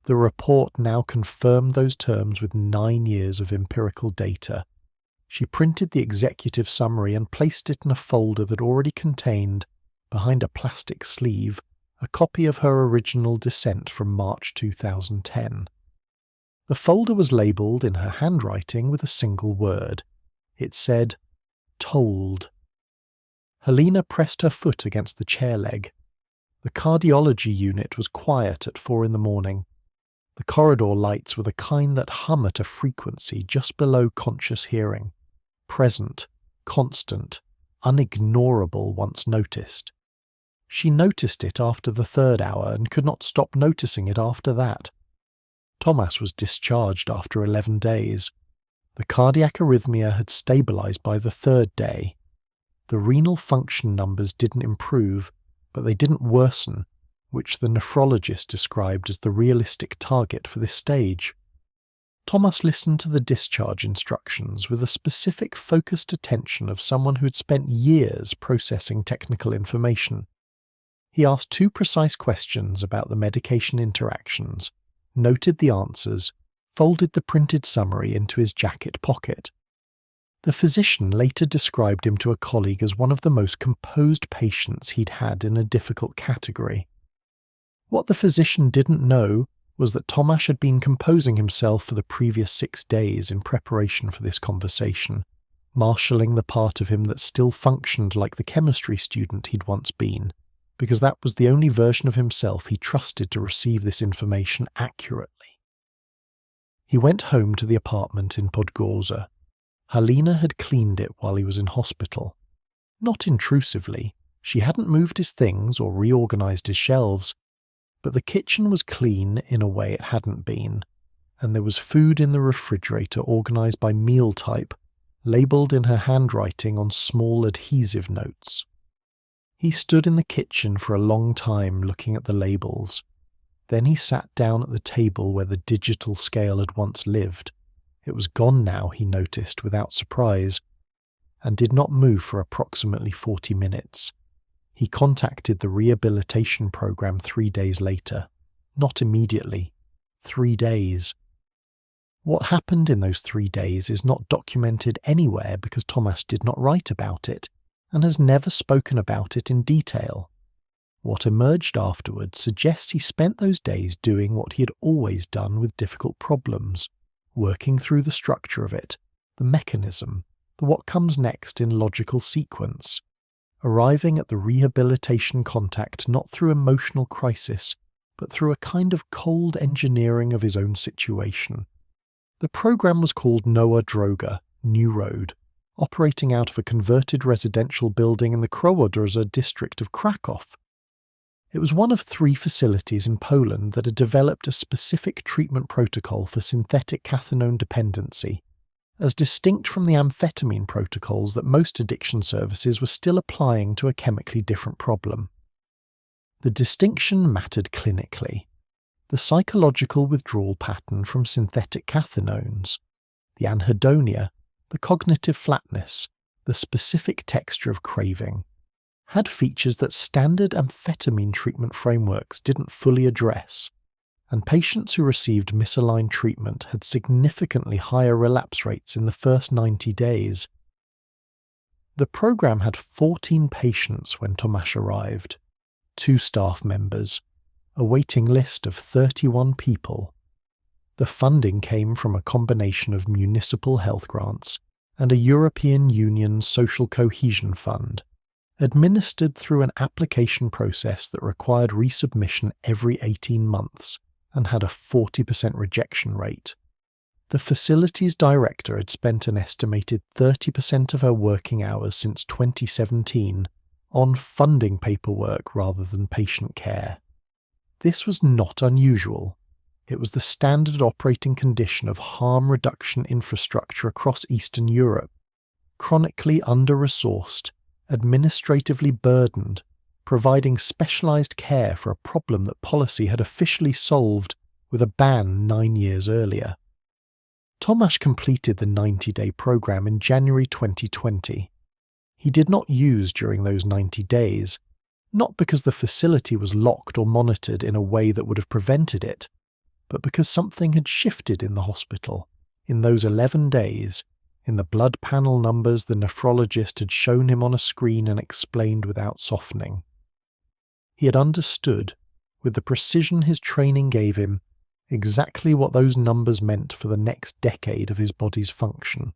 The report now confirmed those terms with 9 years of empirical data. She printed the executive summary and placed it in a folder that already contained, behind a plastic sleeve, a copy of her original dissent from March 2010. The folder was labelled in her handwriting with a single word. It said, "Told." Helena pressed her foot against the chair leg. The cardiology unit was quiet at 4 a.m. The corridor lights were the kind that hum at a frequency just below conscious hearing, present, constant, unignorable once noticed. She noticed it after the 3rd hour and could not stop noticing it after that. Tomasz was discharged after 11 days. The cardiac arrhythmia had stabilized by the 3rd day. The renal function numbers didn't improve, but they didn't worsen, which the nephrologist described as the realistic target for this stage. Tomasz listened to the discharge instructions with a specific focused attention of someone who had spent years processing technical information. He asked 2 precise questions about the medication interactions, noted the answers, folded the printed summary into his jacket pocket. The physician later described him to a colleague as one of the most composed patients he'd had in a difficult category. What the physician didn't know was that Tomasz had been composing himself for the previous 6 days in preparation for this conversation, marshalling the part of him that still functioned like the chemistry student he'd once been, because that was the only version of himself he trusted to receive this information accurately. He went home to the apartment in Podgorza. Helena had cleaned it while he was in hospital. Not intrusively, she hadn't moved his things or reorganized his shelves, but the kitchen was clean in a way it hadn't been, and there was food in the refrigerator organized by meal type, labelled in her handwriting on small adhesive notes. He stood in the kitchen for a long time looking at the labels. Then he sat down at the table where the digital scale had once lived. It was gone now, he noticed without surprise, and did not move for approximately 40 minutes. He contacted the rehabilitation program 3 days later. Not immediately. 3 days. What happened in those 3 days is not documented anywhere because Thomas did not write about it, and has never spoken about it in detail. What emerged afterwards suggests he spent those days doing what he had always done with difficult problems, working through the structure of it, the mechanism, the what comes next in logical sequence, arriving at the rehabilitation contact not through emotional crisis, but through a kind of cold engineering of his own situation. The program was called Noah Droga, New Road, operating out of a converted residential building in the Krowodrza district of Krakow. It was one of 3 facilities in Poland that had developed a specific treatment protocol for synthetic cathinone dependency, as distinct from the amphetamine protocols that most addiction services were still applying to a chemically different problem. The distinction mattered clinically. The psychological withdrawal pattern from synthetic cathinones, the anhedonia, the cognitive flatness, the specific texture of craving, had features that standard amphetamine treatment frameworks didn't fully address, and patients who received misaligned treatment had significantly higher relapse rates in the first 90 days. The program had 14 patients when Tomasz arrived, 2 staff members, a waiting list of 31 people. The funding came from a combination of municipal health grants and a European Union Social Cohesion Fund, administered through an application process that required resubmission every 18 months and had a 40% rejection rate. The facility's director had spent an estimated 30% of her working hours since 2017 on funding paperwork rather than patient care. This was not unusual. It was the standard operating condition of harm reduction infrastructure across Eastern Europe, chronically under-resourced, administratively burdened, providing specialized care for a problem that policy had officially solved with a ban 9 years earlier. Tomasz completed the 90-day program in January 2020. He did not use during those 90 days, not because the facility was locked or monitored in a way that would have prevented it, but because something had shifted in the hospital, in those 11 days, in the blood panel numbers the nephrologist had shown him on a screen and explained without softening. He had understood, with the precision his training gave him, exactly what those numbers meant for the next decade of his body's function.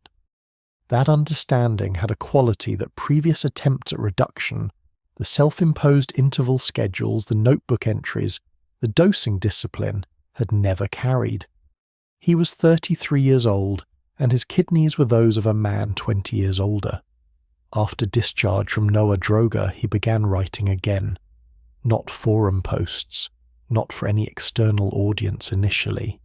That understanding had a quality that previous attempts at reduction, the self-imposed interval schedules, the notebook entries, the dosing discipline, had never carried. He was 33 years old, and his kidneys were those of a man 20 years older. After discharge from Noah Droga, he began writing again. Not forum posts, not for any external audience initially.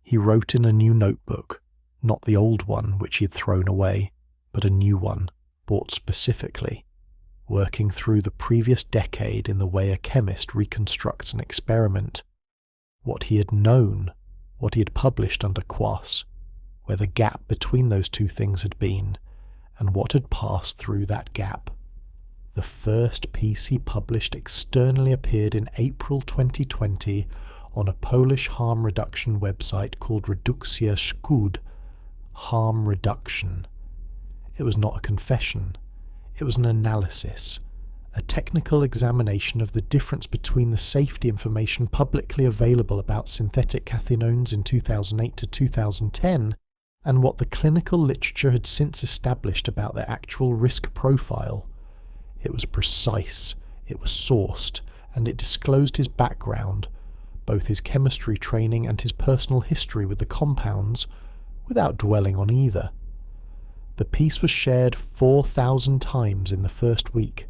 He wrote in a new notebook, not the old one which he had thrown away, but a new one, bought specifically, working through the previous decade in the way a chemist reconstructs an experiment. What he had known, what he had published under Quas, where the gap between those 2 things had been, and what had passed through that gap. The first piece he published externally appeared in April 2020 on a Polish harm reduction website called Redukcja Szkód, harm reduction. It was not a confession, it was an analysis, a technical examination of the difference between the safety information publicly available about synthetic cathinones in 2008 to 2010 and what the clinical literature had since established about their actual risk profile. It was precise, it was sourced, and it disclosed his background, both his chemistry training and his personal history with the compounds, without dwelling on either. The piece was shared 4,000 times in the first week.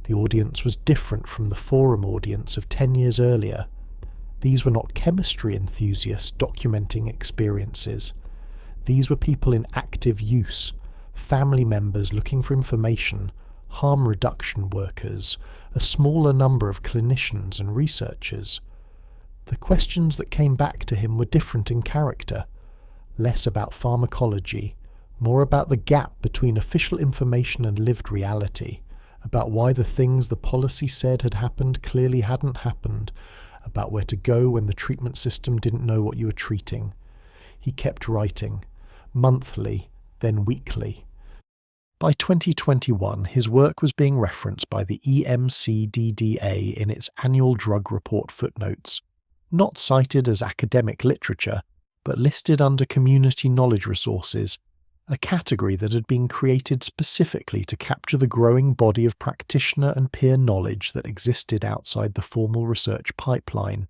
The audience was different from the forum audience of 10 years earlier. These were not chemistry enthusiasts documenting experiences. These were people in active use, family members looking for information, harm reduction workers, a smaller number of clinicians and researchers. The questions that came back to him were different in character, less about pharmacology, more about the gap between official information and lived reality, about why the things the policy said had happened clearly hadn't happened, about where to go when the treatment system didn't know what you were treating. He kept writing, monthly, then weekly. By 2021, his work was being referenced by the EMCDDA in its annual drug report footnotes, not cited as academic literature, but listed under community knowledge resources, a category that had been created specifically to capture the growing body of practitioner and peer knowledge that existed outside the formal research pipeline.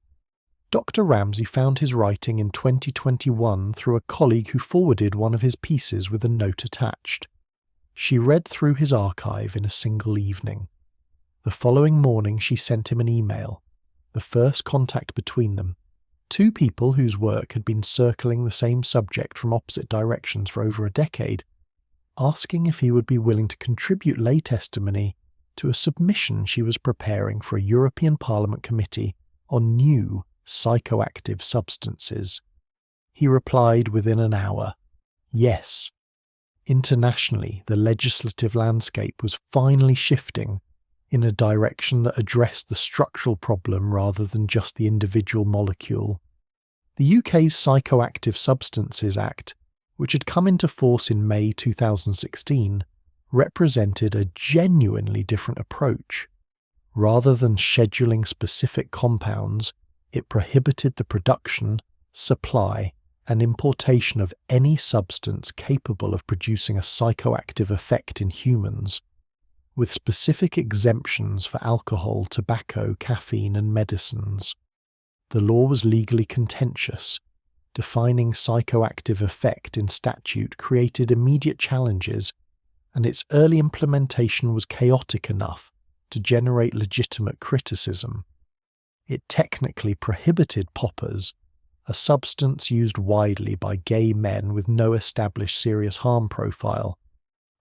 Dr. Ramsey found his writing in 2021 through a colleague who forwarded one of his pieces with a note attached. She read through his archive in a single evening. The following morning she sent him an email, the first contact between them. Two people whose work had been circling the same subject from opposite directions for over a decade, asking if he would be willing to contribute lay testimony to a submission she was preparing for a European Parliament committee on new psychoactive substances. He replied within an hour, yes. Internationally, the legislative landscape was finally shifting in a direction that addressed the structural problem rather than just the individual molecule. The UK's Psychoactive Substances Act, which had come into force in May 2016, represented a genuinely different approach. Rather than scheduling specific compounds, it prohibited the production, supply, and importation of any substance capable of producing a psychoactive effect in humans, with specific exemptions for alcohol, tobacco, caffeine, and medicines. The law was legally contentious. Defining psychoactive effect in statute created immediate challenges, and its early implementation was chaotic enough to generate legitimate criticism. It technically prohibited poppers, a substance used widely by gay men with no established serious harm profile,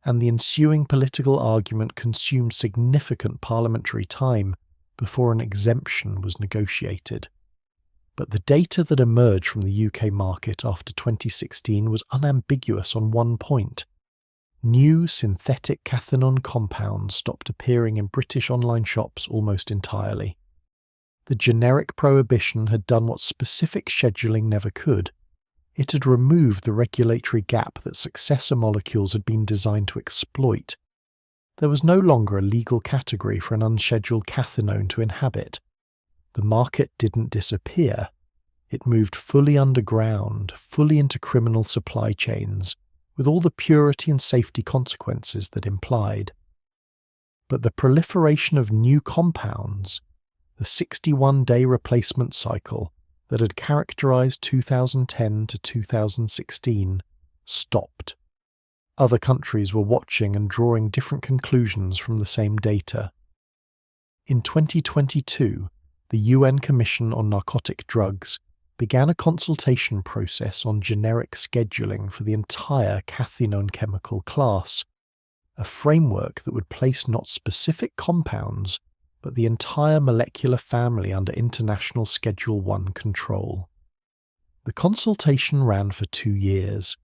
and the ensuing political argument consumed significant parliamentary time before an exemption was negotiated. But the data that emerged from the UK market after 2016 was unambiguous on one point. New synthetic cathinone compounds stopped appearing in British online shops almost entirely. The generic prohibition had done what specific scheduling never could. It had removed the regulatory gap that successor molecules had been designed to exploit. There was no longer a legal category for an unscheduled cathinone to inhabit. The market didn't disappear. It moved fully underground, fully into criminal supply chains, with all the purity and safety consequences that implied. But the proliferation of new compounds, the 61-day replacement cycle that had characterized 2010 to 2016, stopped. Other countries were watching and drawing different conclusions from the same data. In 2022, the UN Commission on Narcotic Drugs began a consultation process on generic scheduling for the entire cathinone chemical class, a framework that would place not specific compounds, but the entire molecular family under international Schedule I control. The consultation ran for 2 years.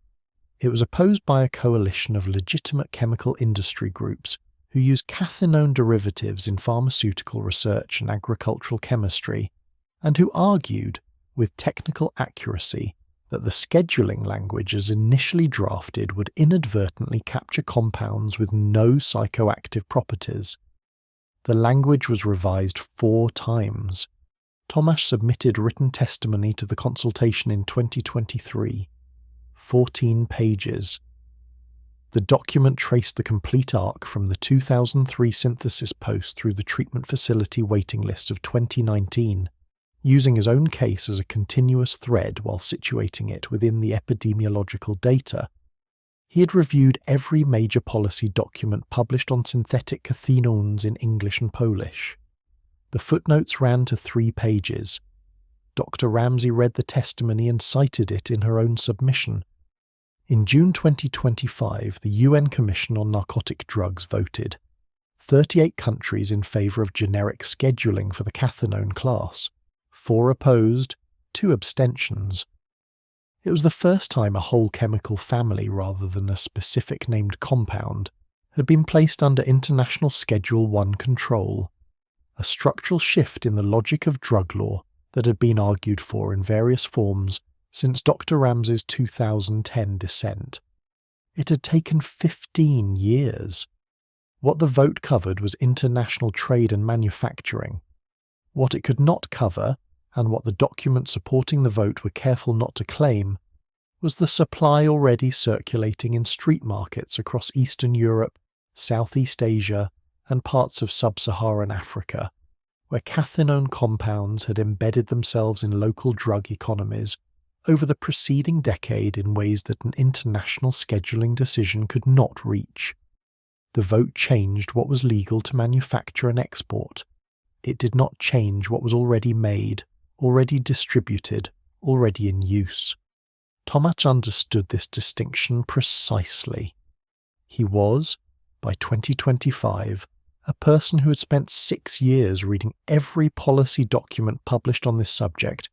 It was opposed by a coalition of legitimate chemical industry groups who use cathinone derivatives in pharmaceutical research and agricultural chemistry, and who argued, with technical accuracy, that the scheduling language as initially drafted would inadvertently capture compounds with no psychoactive properties. The language was revised 4 times. Tomasz submitted written testimony to the consultation in 2023. 14 pages. The document traced the complete arc from the 2003 synthesis post through the treatment facility waiting list of 2019, using his own case as a continuous thread while situating it within the epidemiological data. He had reviewed every major policy document published on synthetic cathinones in English and Polish. The footnotes ran to 3 pages. Dr. Ramsey read the testimony and cited it in her own submission. In June 2025, the UN Commission on Narcotic Drugs voted. 38 countries in favour of generic scheduling for the cathinone class, 4 opposed, 2 abstentions. It was the first time a whole chemical family rather than a specific named compound had been placed under International Schedule 1 control, a structural shift in the logic of drug law that had been argued for in various forms since Dr. Ramsey's 2010 dissent. It had taken 15 years. What the vote covered was international trade and manufacturing. What it could not cover, and what the documents supporting the vote were careful not to claim, was the supply already circulating in street markets across Eastern Europe, Southeast Asia, and parts of sub-Saharan Africa, where cathinone compounds had embedded themselves in local drug economies over the preceding decade in ways that an international scheduling decision could not reach. The vote changed what was legal to manufacture and export. It did not change what was already made, already distributed, already in use. Tomac understood this distinction precisely. He was, by 2025, a person who had spent 6 years reading every policy document published on this subject,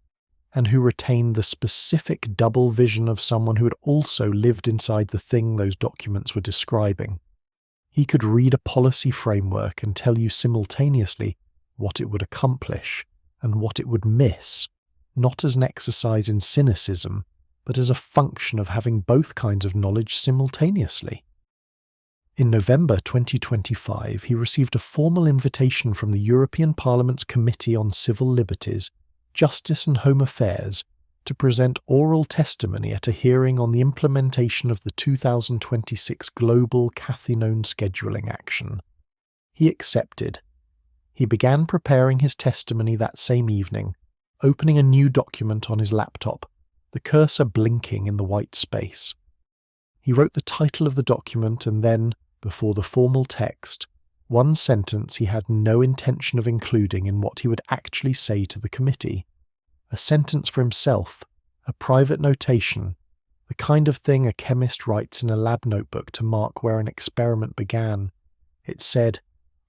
and who retained the specific double vision of someone who had also lived inside the thing those documents were describing. He could read a policy framework and tell you simultaneously what it would accomplish and what it would miss, not as an exercise in cynicism, but as a function of having both kinds of knowledge simultaneously. In November 2025, he received a formal invitation from the European Parliament's Committee on Civil Liberties, Justice and Home Affairs to present oral testimony at a hearing on the implementation of the 2026 Global Cathinone Scheduling Action. He accepted. He began preparing his testimony that same evening, opening a new document on his laptop, the cursor blinking in the white space. He wrote the title of the document and then, before the formal text, one sentence he had no intention of including in what he would actually say to the committee. A sentence for himself, a private notation, the kind of thing a chemist writes in a lab notebook to mark where an experiment began. It said,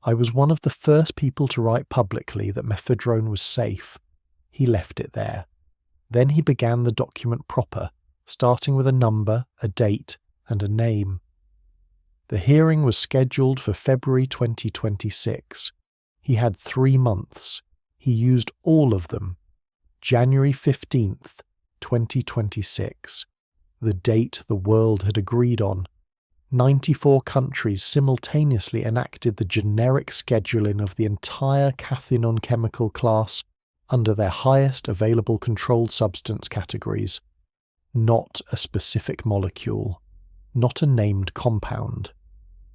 "I was one of the first people to write publicly that mephedrone was safe." He left it there. Then he began the document proper, starting with a number, a date, and a name. The hearing was scheduled for February 2026. He had 3 months. He used all of them. January 15th, 2026. The date the world had agreed on. 94 countries simultaneously enacted the generic scheduling of the entire cathinone chemical class under their highest available controlled substance categories. Not a specific molecule. Not a named compound.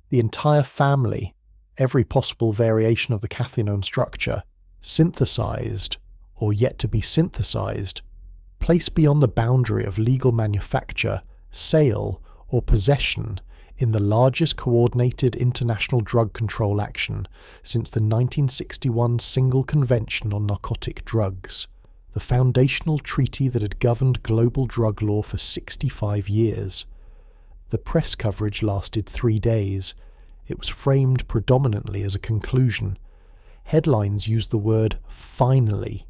The entire family, every possible variation of the cathinone structure, synthesized, or yet to be synthesized, placed beyond the boundary of legal manufacture, sale, or possession in the largest coordinated international drug control action since the 1961 Single Convention on Narcotic Drugs, the foundational treaty that had governed global drug law for 65 years. The press coverage lasted 3 days. It was framed predominantly as a conclusion. Headlines used the word "finally."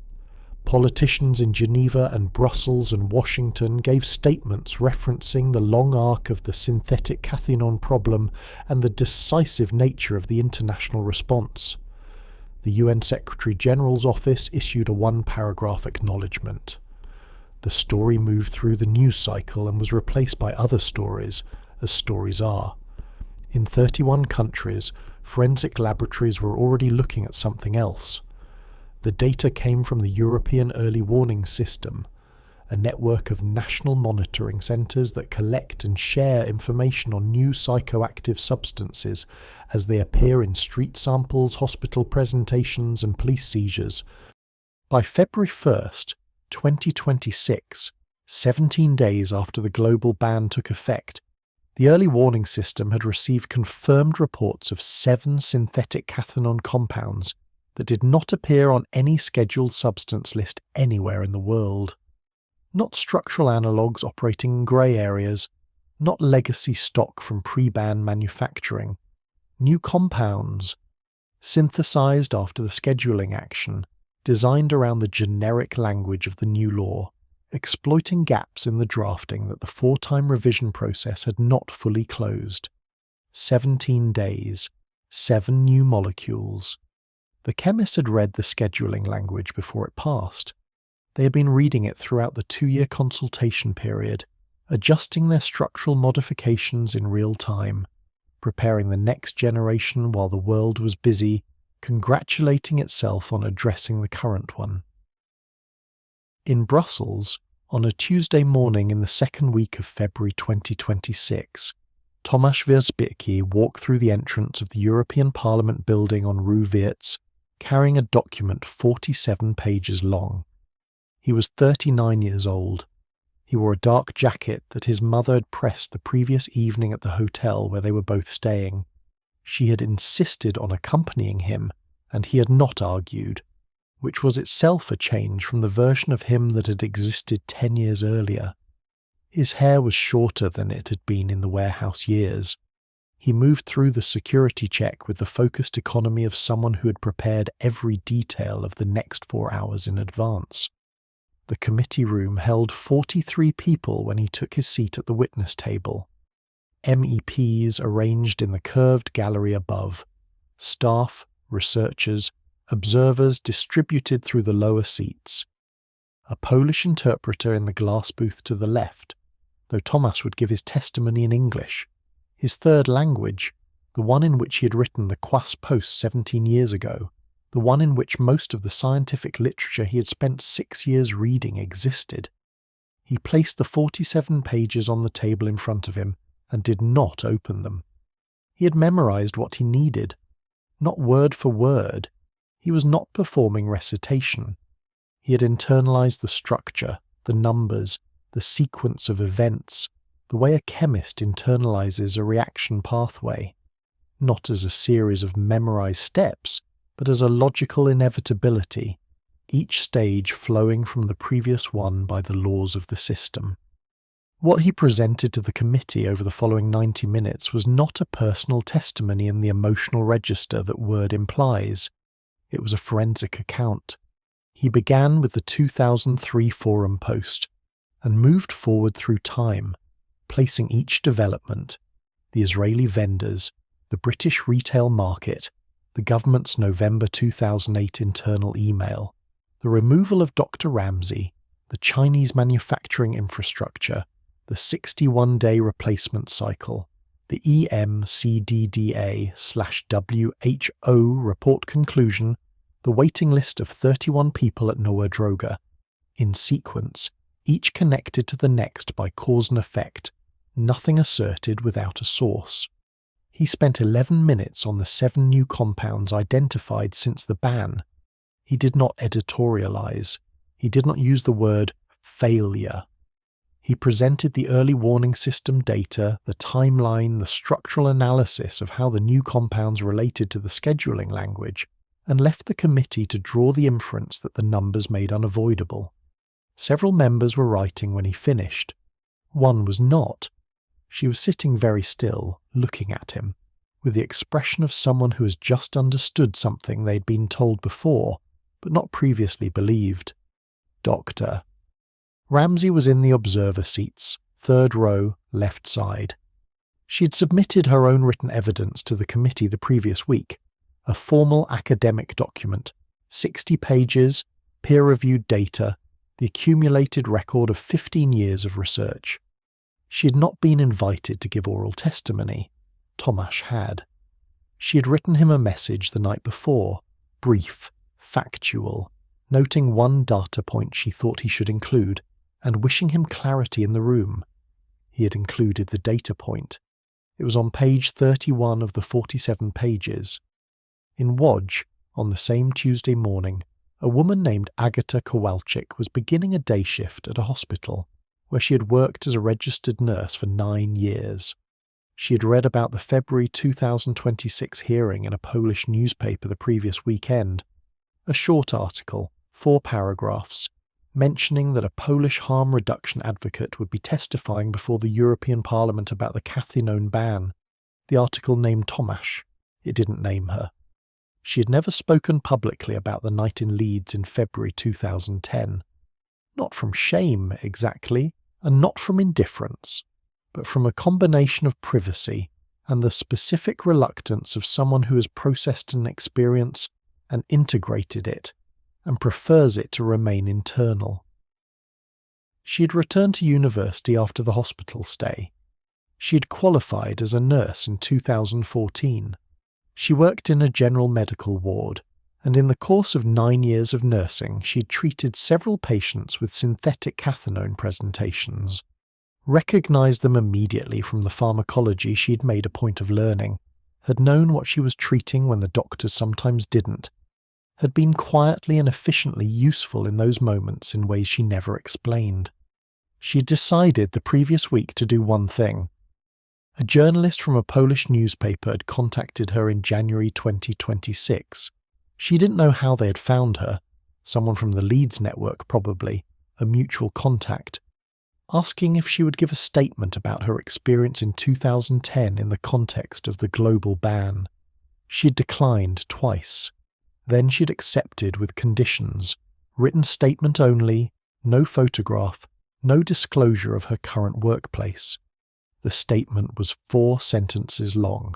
Politicians in Geneva and Brussels and Washington gave statements referencing the long arc of the synthetic cathinone problem and the decisive nature of the international response. The UN Secretary-General's office issued a 1-paragraph acknowledgement. The story moved through the news cycle and was replaced by other stories, as stories are. In 31 countries, forensic laboratories were already looking at something else. The data came from the European Early Warning System, a network of national monitoring centres that collect and share information on new psychoactive substances as they appear in street samples, hospital presentations and police seizures. By February 1st, 2026, 17 days after the global ban took effect, the Early Warning System had received confirmed reports of 7 synthetic cathinone compounds that did not appear on any scheduled substance list anywhere in the world. Not structural analogues operating in grey areas, not legacy stock from pre-ban manufacturing. New compounds, synthesized after the scheduling action, designed around the generic language of the new law, exploiting gaps in the drafting that the 4-time revision process had not fully closed. 17 days, 7 new molecules. The chemist had read the scheduling language before it passed. They had been reading it throughout the 2-year consultation period, adjusting their structural modifications in real time, preparing the next generation while the world was busy, congratulating itself on addressing the current one. In Brussels, on a Tuesday morning in the second week of February 2026, Tomáš Wierzbicki walked through the entrance of the European Parliament building on Rue Wirtz, carrying a document 47 pages long. He was 39 years old. He wore a dark jacket that his mother had pressed the previous evening at the hotel where they were both staying. She had insisted on accompanying him, and he had not argued, which was itself a change from the version of him that had existed 10 years earlier. His hair was shorter than it had been in the warehouse years. He moved through the security check with the focused economy of someone who had prepared every detail of the next 4 hours in advance. The committee room held 43 people when he took his seat at the witness table. MEPs arranged in the curved gallery above, staff, researchers, observers distributed through the lower seats. A Polish interpreter in the glass booth to the left, though Tomáš would give his testimony in English, his third language, the one in which he had written the Quas Post 17 years ago, the one in which most of the scientific literature he had spent 6 years reading existed. He placed the 47 pages on the table in front of him and did not open them. He had memorized what he needed, not word for word. He was not performing recitation. He had internalized the structure, the numbers, the sequence of events, the way a chemist internalizes a reaction pathway, not as a series of memorized steps, but as a logical inevitability, each stage flowing from the previous one by the laws of the system. What he presented to the committee over the following 90 minutes was not a personal testimony in the emotional register that word implies. It was a forensic account. He began with the 2003 forum post and moved forward through time, placing each development, the Israeli vendors, the British retail market, the government's November 2008 internal email, the removal of Dr. Ramsey, the Chinese manufacturing infrastructure, the 61-day replacement cycle, the EMCDDA/WHO report conclusion, the waiting list of 31 people at Nowa Droga, in sequence, each connected to the next by cause and effect, nothing asserted without a source. He spent 11 minutes on the 7 new compounds identified since the ban. He did not editorialize. He did not use the word failure. He presented the early warning system data, the timeline, the structural analysis of how the new compounds related to the scheduling language, and left the committee to draw the inference that the numbers made unavoidable. Several members were writing when he finished. One was not. She was sitting very still, looking at him, with the expression of someone who has just understood something they'd been told before, but not previously believed. Doctor. Ramsey was in the observer seats, 3rd row, left side. She had submitted her own written evidence to the committee the previous week, a formal academic document, 60 pages, peer-reviewed data, the accumulated record of 15 years of research. She had not been invited to give oral testimony. Tomáš had. She had written him a message the night before, brief, factual, noting one data point she thought he should include, and wishing him clarity in the room. He had included the data point. It was on page 31 of the 47 pages. In Łódź, on the same Tuesday morning, a woman named Agata Kowalczyk was beginning a day shift at a hospital, where she had worked as a registered nurse for 9 years. She had read about the February 2026 hearing in a Polish newspaper the previous weekend, a short article, 4 paragraphs, mentioning that a Polish harm reduction advocate would be testifying before the European Parliament about the cathinone ban. The article named Tomáš. It didn't name her. She had never spoken publicly about the night in Leeds in February 2010. Not from shame, exactly, and not from indifference, but from a combination of privacy and the specific reluctance of someone who has processed an experience and integrated it, and prefers it to remain internal. She had returned to university after the hospital stay. She had qualified as a nurse in 2014. She worked in a general medical ward, and in the course of 9 years of nursing she'd treated several patients with synthetic cathinone presentations, recognised them immediately from the pharmacology she'd made a point of learning, had known what she was treating when the doctors sometimes didn't, had been quietly and efficiently useful in those moments in ways she never explained. She had decided the previous week to do one thing. A journalist from a Polish newspaper had contacted her in January 2026. She didn't know how they had found her, someone from the Leeds network probably, a mutual contact, asking if she would give a statement about her experience in 2010 in the context of the global ban. She had declined twice. Then she had accepted with conditions, written statement only, no photograph, no disclosure of her current workplace. The statement was 4 sentences long.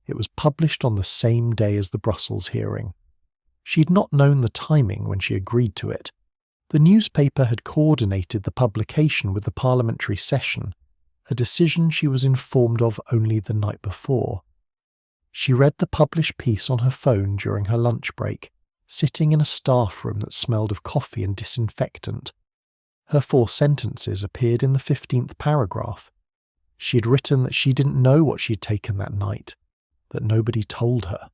It was published on the same day as the Brussels hearing. She had not known the timing when she agreed to it. The newspaper had coordinated the publication with the parliamentary session, a decision she was informed of only the night before. She read the published piece on her phone during her lunch break, sitting in a staff room that smelled of coffee and disinfectant. Her 4 sentences appeared in the 15th paragraph. She had written that she didn't know what she had taken that night, that nobody told her,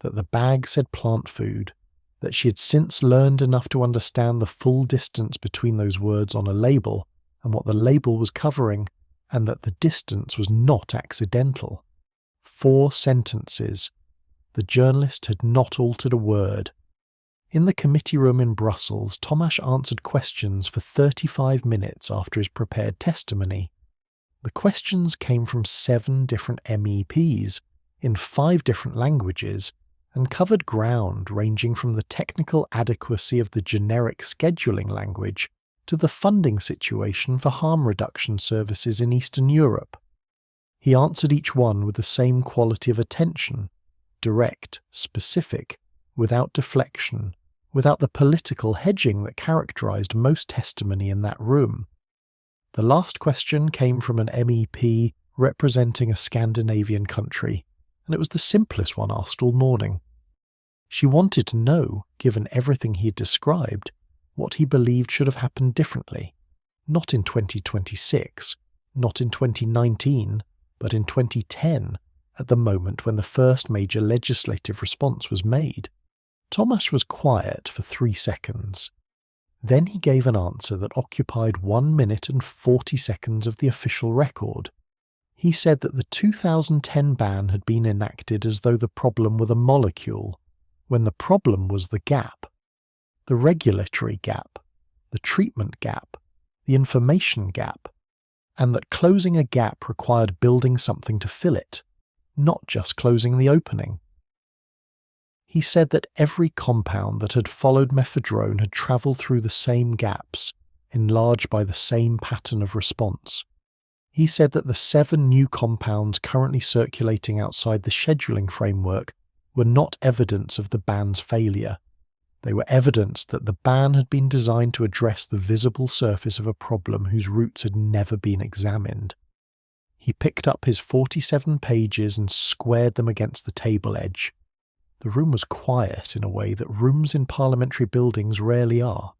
that the bag said plant food, that she had since learned enough to understand the full distance between those words on a label and what the label was covering, and that the distance was not accidental. 4 sentences. The journalist had not altered a word. In the committee room in Brussels, Tomasz answered questions for 35 minutes after his prepared testimony. The questions came from 7 different MEPs, in 5 different languages, and covered ground ranging from the technical adequacy of the generic scheduling language to the funding situation for harm reduction services in Eastern Europe. He answered each one with the same quality of attention, direct, specific, without deflection, without the political hedging that characterised most testimony in that room. The last question came from an MEP representing a Scandinavian country, and it was the simplest one asked all morning. She wanted to know, given everything he had described, what he believed should have happened differently, not in 2026, not in 2019, but in 2010, at the moment when the first major legislative response was made. Tomasz was quiet for 3 seconds. Then he gave an answer that occupied 1 minute and 40 seconds of the official record. He said that the 2010 ban had been enacted as though the problem were the molecule, when the problem was the gap. The regulatory gap, the treatment gap, the information gap, and that closing a gap required building something to fill it, not just closing the opening. He said that every compound that had followed Mephedrone had travelled through the same gaps, enlarged by the same pattern of response. He said that the 7 new compounds currently circulating outside the scheduling framework were not evidence of the ban's failure. They were evidence that the ban had been designed to address the visible surface of a problem whose roots had never been examined. He picked up his 47 pages and squared them against the table edge. The room was quiet in a way that rooms in parliamentary buildings rarely are.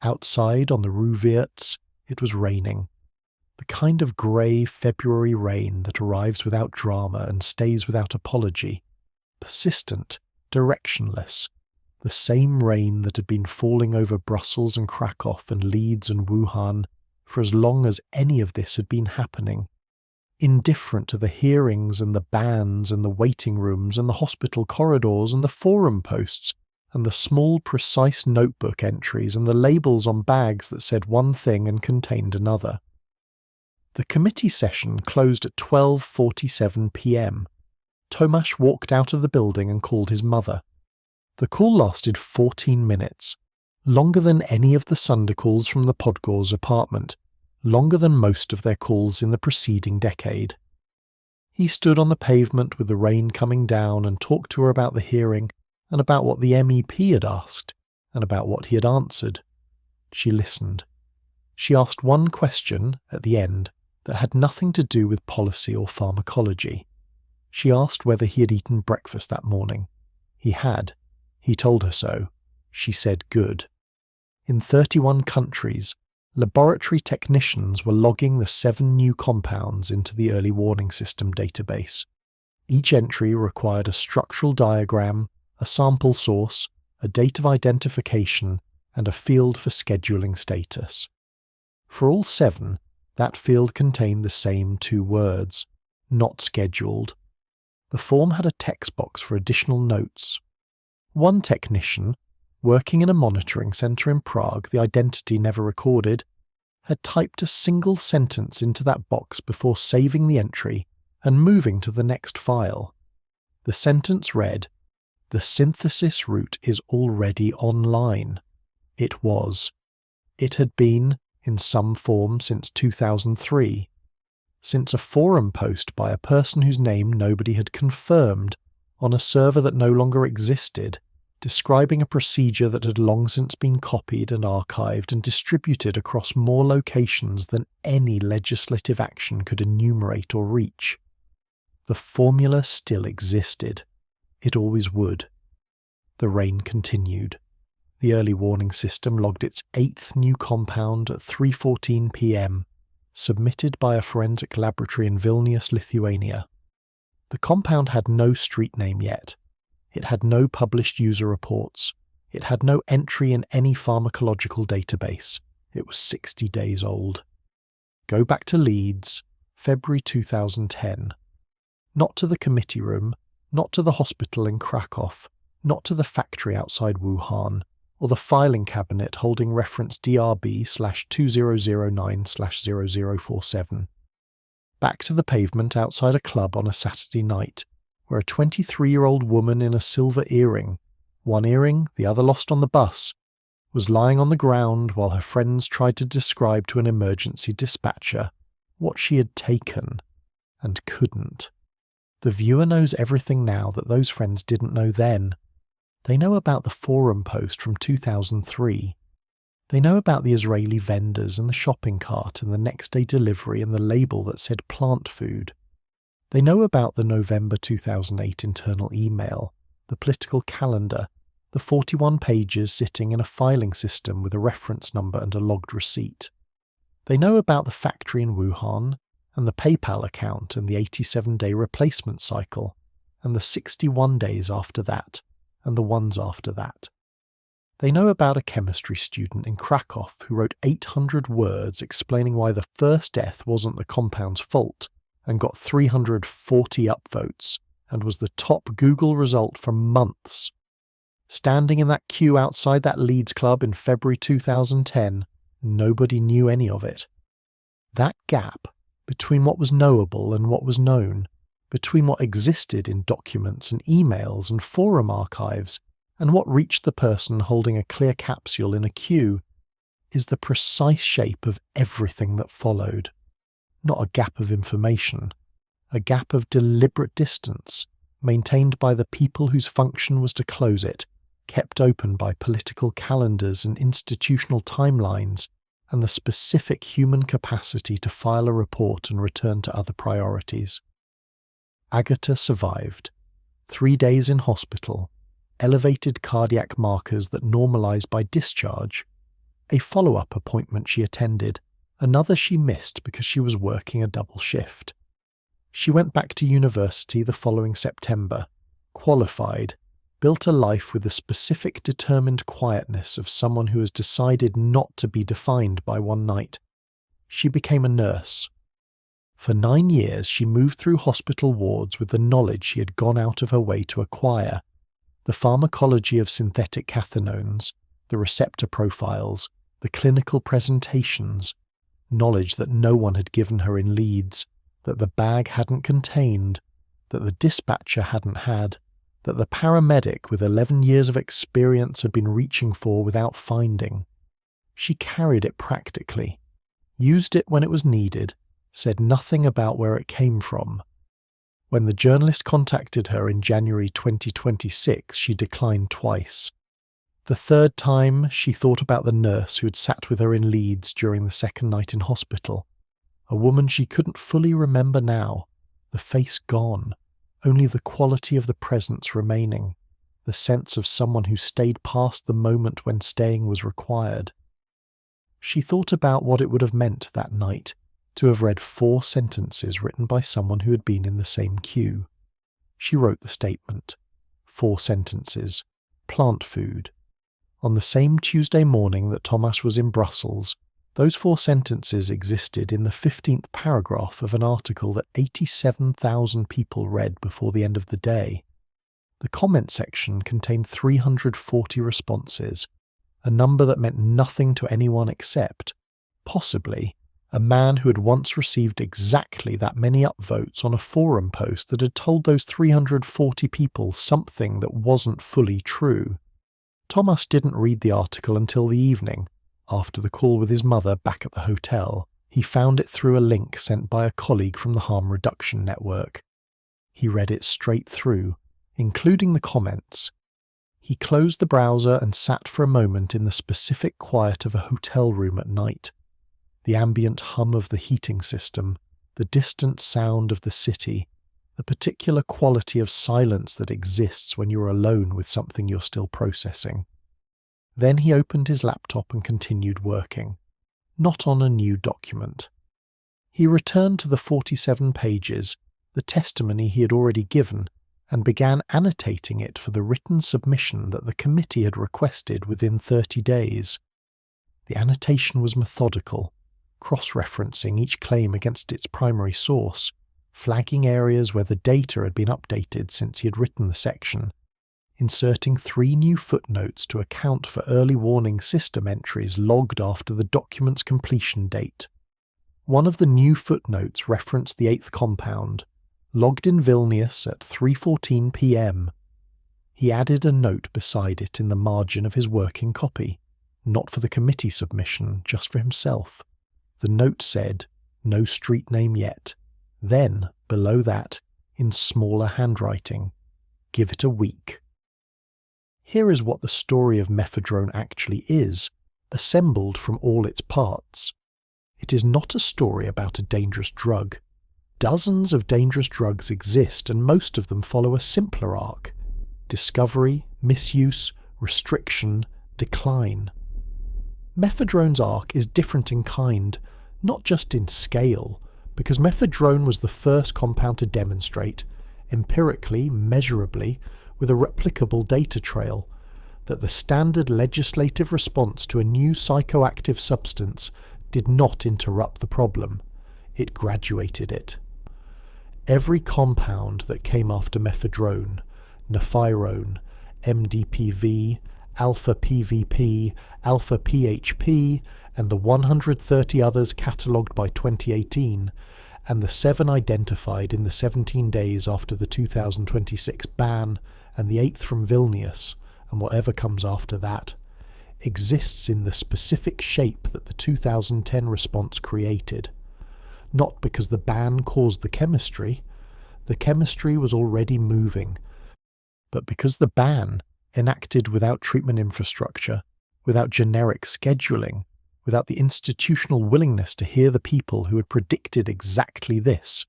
Outside on the Rue Verte, it was raining. The kind of grey February rain that arrives without drama and stays without apology. Persistent, directionless. The same rain that had been falling over Brussels and Krakow and Leeds and Wuhan for as long as any of this had been happening. Indifferent to the hearings and the bans and the waiting rooms and the hospital corridors and the forum posts and the small precise notebook entries and the labels on bags that said one thing and contained another. The committee session closed at 12:47 p.m. Tomasz walked out of the building and called his mother. The call lasted 14 minutes, longer than any of the Sunder calls from the Podgore's apartment, longer than most of their calls in the preceding decade. He stood on the pavement with the rain coming down and talked to her about the hearing and about what the MEP had asked and about what he had answered. She listened. She asked one question at the end that had nothing to do with policy or pharmacology. She asked whether he had eaten breakfast that morning. He had. He told her so. She said good. In 31 countries, laboratory technicians were logging the 7 new compounds into the early warning system database. Each entry required a structural diagram, a sample source, a date of identification, and a field for scheduling status. For all 7, that field contained the same 2 words, not scheduled. The form had a text box for additional notes. One technician, working in a monitoring centre in Prague, the identity never recorded, had typed a single sentence into that box before saving the entry and moving to the next file. The sentence read, "The synthesis route is already online." It was. It had been, in some form, since 2003. Since a forum post by a person whose name nobody had confirmed on a server that no longer existed, describing a procedure that had long since been copied and archived and distributed across more locations than any legislative action could enumerate or reach. The formula still existed. It always would. The rain continued. The early warning system logged its 8th new compound at 3:14 p.m., submitted by a forensic laboratory in Vilnius, Lithuania. The compound had no street name yet. It had no published user reports. It had no entry in any pharmacological database. It was 60 days old. Go back to Leeds, February 2010. Not to the committee room, not to the hospital in Krakow, not to the factory outside Wuhan, or the filing cabinet holding reference DRB/2009/0047. Back to the pavement outside a club on a Saturday night, where a 23-year-old woman in a silver earring, one earring, the other lost on the bus, was lying on the ground while her friends tried to describe to an emergency dispatcher what she had taken and couldn't. The viewer knows everything now that those friends didn't know then. They know about the forum post from 2003. They know about the Israeli vendors and the shopping cart and the next-day delivery and the label that said plant food. They know about the November 2008 internal email, the political calendar, the 41 pages sitting in a filing system with a reference number and a logged receipt. They know about the factory in Wuhan, and the PayPal account and the 87-day replacement cycle, and the 61 days after that, and the ones after that. They know about a chemistry student in Krakow who wrote 800 words explaining why the first death wasn't the compound's fault, and got 340 upvotes, and was the top Google result for months. Standing in that queue outside that Leeds club in February 2010, nobody knew any of it. That gap between what was knowable and what was known, between what existed in documents and emails and forum archives, and what reached the person holding a clear capsule in a queue, is the precise shape of everything that followed. Not a gap of information, a gap of deliberate distance, maintained by the people whose function was to close it, kept open by political calendars and institutional timelines, and the specific human capacity to file a report and return to other priorities. Agatha survived. 3 days in hospital, elevated cardiac markers that normalised by discharge, a follow-up appointment she attended, another she missed because she was working a double shift. She went back to university the following September, qualified, built a life with the specific determined quietness of someone who has decided not to be defined by one night. She became a nurse. For 9 years she moved through hospital wards with the knowledge she had gone out of her way to acquire: the pharmacology of synthetic cathinones, the receptor profiles, the clinical presentations, knowledge that no one had given her in Leeds, that the bag hadn't contained, that the dispatcher hadn't had, that the paramedic with 11 years of experience had been reaching for without finding. She carried it practically, used it when it was needed, said nothing about where it came from. When the journalist contacted her in January 2026, she declined twice. The third time, she thought about the nurse who had sat with her in Leeds during the second night in hospital. A woman she couldn't fully remember now, the face gone, only the quality of the presence remaining, the sense of someone who stayed past the moment when staying was required. She thought about what it would have meant that night to have read 4 sentences written by someone who had been in the same queue. She wrote the statement. 4 sentences. Plant food. On the same Tuesday morning that Thomas was in Brussels, those 4 sentences existed in the 15th paragraph of an article that 87,000 people read before the end of the day. The comment section contained 340 responses, a number that meant nothing to anyone except, possibly, a man who had once received exactly that many upvotes on a forum post that had told those 340 people something that wasn't fully true. Thomas didn't read the article until the evening. After the call with his mother back at the hotel, he found it through a link sent by a colleague from the Harm Reduction Network. He read it straight through, including the comments. He closed the browser and sat for a moment in the specific quiet of a hotel room at night. The ambient hum of the heating system, the distant sound of the city, the particular quality of silence that exists when you're alone with something you're still processing. Then he opened his laptop and continued working, not on a new document. He returned to the 47 pages, the testimony he had already given, and began annotating it for the written submission that the committee had requested within 30 days. The annotation was methodical, cross-referencing each claim against its primary source, flagging areas where the data had been updated since he had written the section, inserting 3 new footnotes to account for early warning system entries logged after the document's completion date. One of the new footnotes referenced the 8th compound, logged in Vilnius at 3:14 p.m. He added a note beside it in the margin of his working copy, not for the committee submission, just for himself. The note said, "No street name yet." Then, below that, in smaller handwriting, "Give it a week." Here is what the story of Mephedrone actually is, assembled from all its parts. It is not a story about a dangerous drug. Dozens of dangerous drugs exist, and most of them follow a simpler arc: discovery, misuse, restriction, decline. Mephedrone's arc is different in kind, not just in scale, because mephedrone was the first compound to demonstrate, empirically, measurably, with a replicable data trail, that the standard legislative response to a new psychoactive substance did not interrupt the problem, it graduated it. Every compound that came after mephedrone, nephirone, MDPV, alpha-PVP, alpha-PHP, and the 130 others catalogued by 2018, and the 7 identified in the 17 days after the 2026 ban, and the 8th from Vilnius, and whatever comes after that, exists in the specific shape that the 2010 response created. Not because the ban caused the chemistry was already moving, but because the ban, enacted without treatment infrastructure, without generic scheduling, without the institutional willingness to hear the people who had predicted exactly this,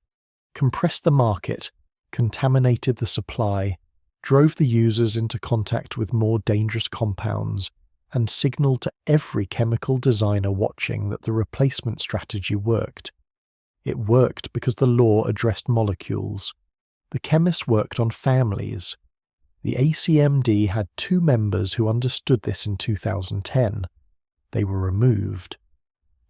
compressed the market, contaminated the supply, drove the users into contact with more dangerous compounds, and signalled to every chemical designer watching that the replacement strategy worked. It worked because the law addressed molecules. The chemist worked on families. The ACMD had 2 members who understood this in 2010. They were removed.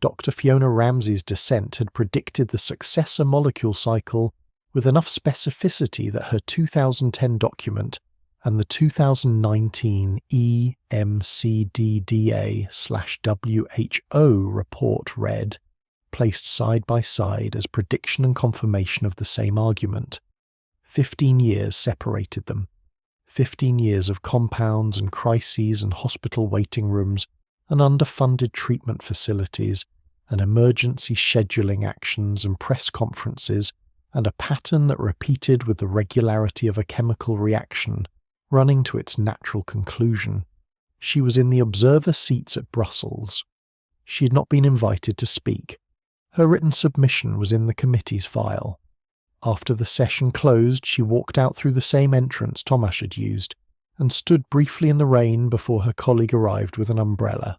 Dr. Fiona Ramsey's dissent had predicted the successor molecule cycle with enough specificity that her 2010 document and the 2019 EMCDDA/WHO report read, placed side by side as prediction and confirmation of the same argument. 15 years separated them. 15 years of compounds and crises and hospital waiting rooms and underfunded treatment facilities and emergency scheduling actions and press conferences, and a pattern that repeated with the regularity of a chemical reaction, running to its natural conclusion. She was in the observer seats at Brussels. She had not been invited to speak. Her written submission was in the committee's file. After the session closed, she walked out through the same entrance Tomasz had used, and stood briefly in the rain before her colleague arrived with an umbrella.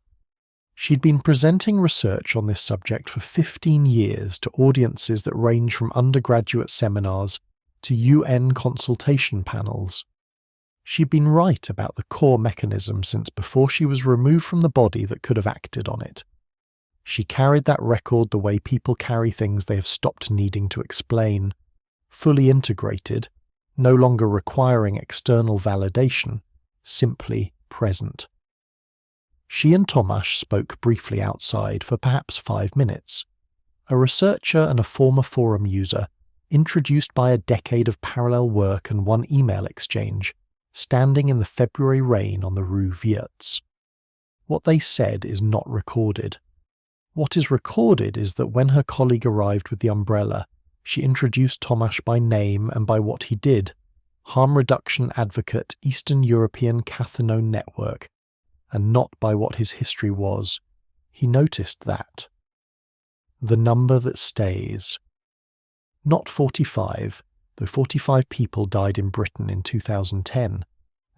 She'd been presenting research on this subject for 15 years to audiences that range from undergraduate seminars to UN consultation panels. She'd been right about the core mechanism since before she was removed from the body that could have acted on it. She carried that record the way people carry things they have stopped needing to explain, fully integrated, no longer requiring external validation, simply present. She and Tomasz spoke briefly outside for perhaps 5 minutes. A researcher and a former forum user, introduced by a decade of parallel work and one email exchange, standing in the February rain on the Rue Viertz. What they said is not recorded. What is recorded is that when her colleague arrived with the umbrella, she introduced Tomasz by name and by what he did: harm reduction advocate, Eastern European Cathinone Network, and not by what his history was. He noticed that. The number that stays. Not 45, though 45 people died in Britain in 2010,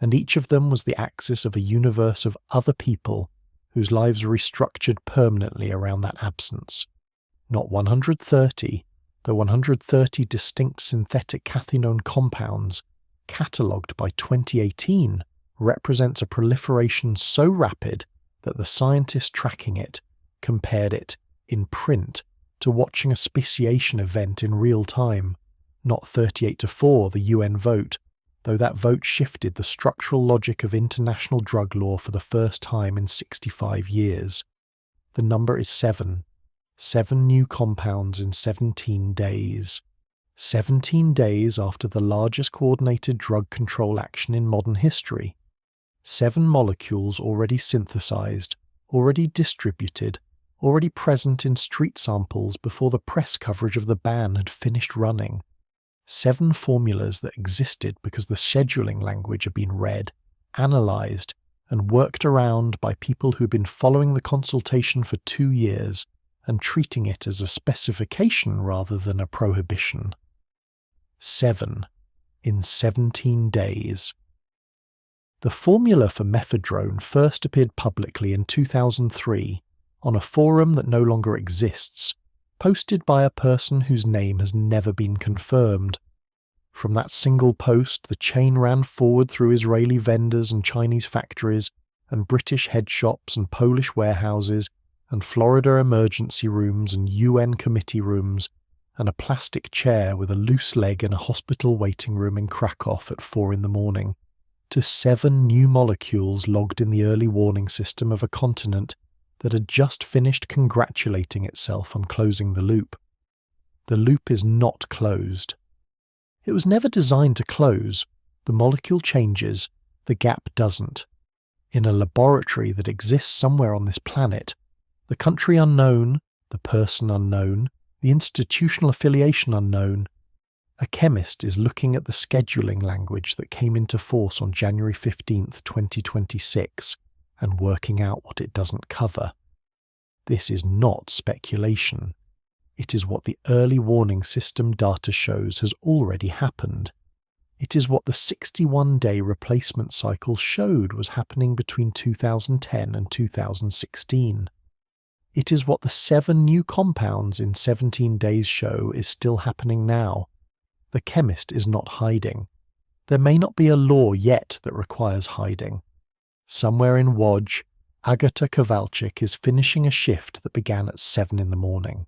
and each of them was the axis of a universe of other people whose lives restructured permanently around that absence. Not 130, though 130 distinct synthetic cathinone compounds, catalogued by 2018, represents a proliferation so rapid that the scientists tracking it compared it, in print, to watching a speciation event in real time, not 38-4 the UN vote, though that vote shifted the structural logic of international drug law for the first time in 65 years. The number is 7. 7 new compounds in 17 days. 17 days after the largest coordinated drug control action in modern history. 7 molecules already synthesized, already distributed, already present in street samples before the press coverage of the ban had finished running. 7 formulas that existed because the scheduling language had been read, analysed, and worked around by people who had been following the consultation for 2 years and treating it as a specification rather than a prohibition. 7 in 17 days. The formula for Mephedrone first appeared publicly in 2003 on a forum that no longer exists, posted by a person whose name has never been confirmed. From that single post, the chain ran forward through Israeli vendors and Chinese factories, and British head shops and Polish warehouses, and Florida emergency rooms and UN committee rooms, and a plastic chair with a loose leg in a hospital waiting room in Krakow at 4 a.m, to 7 new molecules logged in the early warning system of a continent that had just finished congratulating itself on closing the loop. The loop is not closed. It was never designed to close. The molecule changes, the gap doesn't. In a laboratory that exists somewhere on this planet, the country unknown, the person unknown, the institutional affiliation unknown, a chemist is looking at the scheduling language that came into force on January 15th, 2026, and working out what it doesn't cover. This is not speculation. It is what the early warning system data shows has already happened. It is what the 61-day replacement cycle showed was happening between 2010 and 2016. It is what the 7 new compounds in 17 days show is still happening now. The chemist is not hiding. There may not be a law yet that requires hiding. Somewhere in Łódź, Agata Kowalczyk is finishing a shift that began at 7 a.m.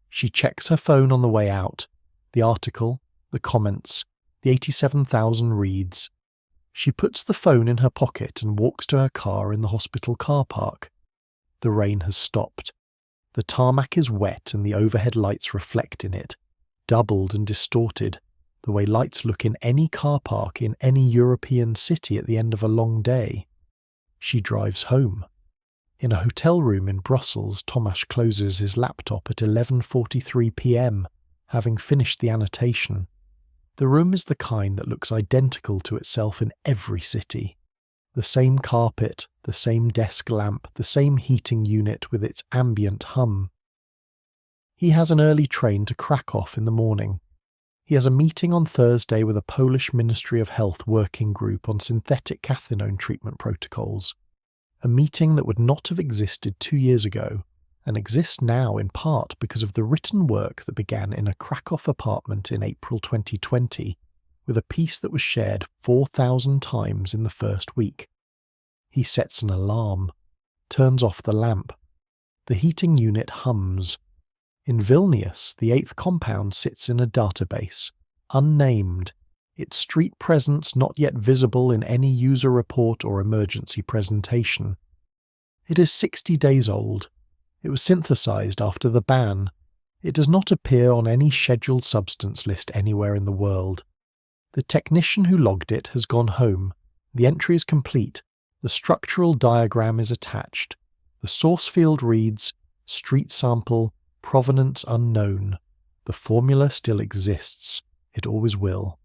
She checks her phone on the way out, the article, the comments, the 87,000 reads. She puts the phone in her pocket and walks to her car in the hospital car park. The rain has stopped. The tarmac is wet and the overhead lights reflect in it, doubled and distorted, the way lights look in any car park in any European city at the end of a long day. She drives home. In a hotel room in Brussels, Tomasz closes his laptop at 11:43 p.m, having finished the annotation. The room is the kind that looks identical to itself in every city. The same carpet, the same desk lamp, the same heating unit with its ambient hum. He has an early train to Krakow in the morning. He has a meeting on Thursday with a Polish Ministry of Health working group on synthetic cathinone treatment protocols. A meeting that would not have existed 2 years ago, and exists now in part because of the written work that began in a Krakow apartment in April 2020, with a piece that was shared 4,000 times in the first week. He sets an alarm, turns off the lamp. The heating unit hums. In Vilnius, the 8th compound sits in a database, unnamed, its street presence not yet visible in any user report or emergency presentation. It is 60 days old. It was synthesized after the ban. It does not appear on any scheduled substance list anywhere in the world. The technician who logged it has gone home. The entry is complete. The structural diagram is attached. The source field reads, street sample, provenance unknown. The formula still exists. It always will.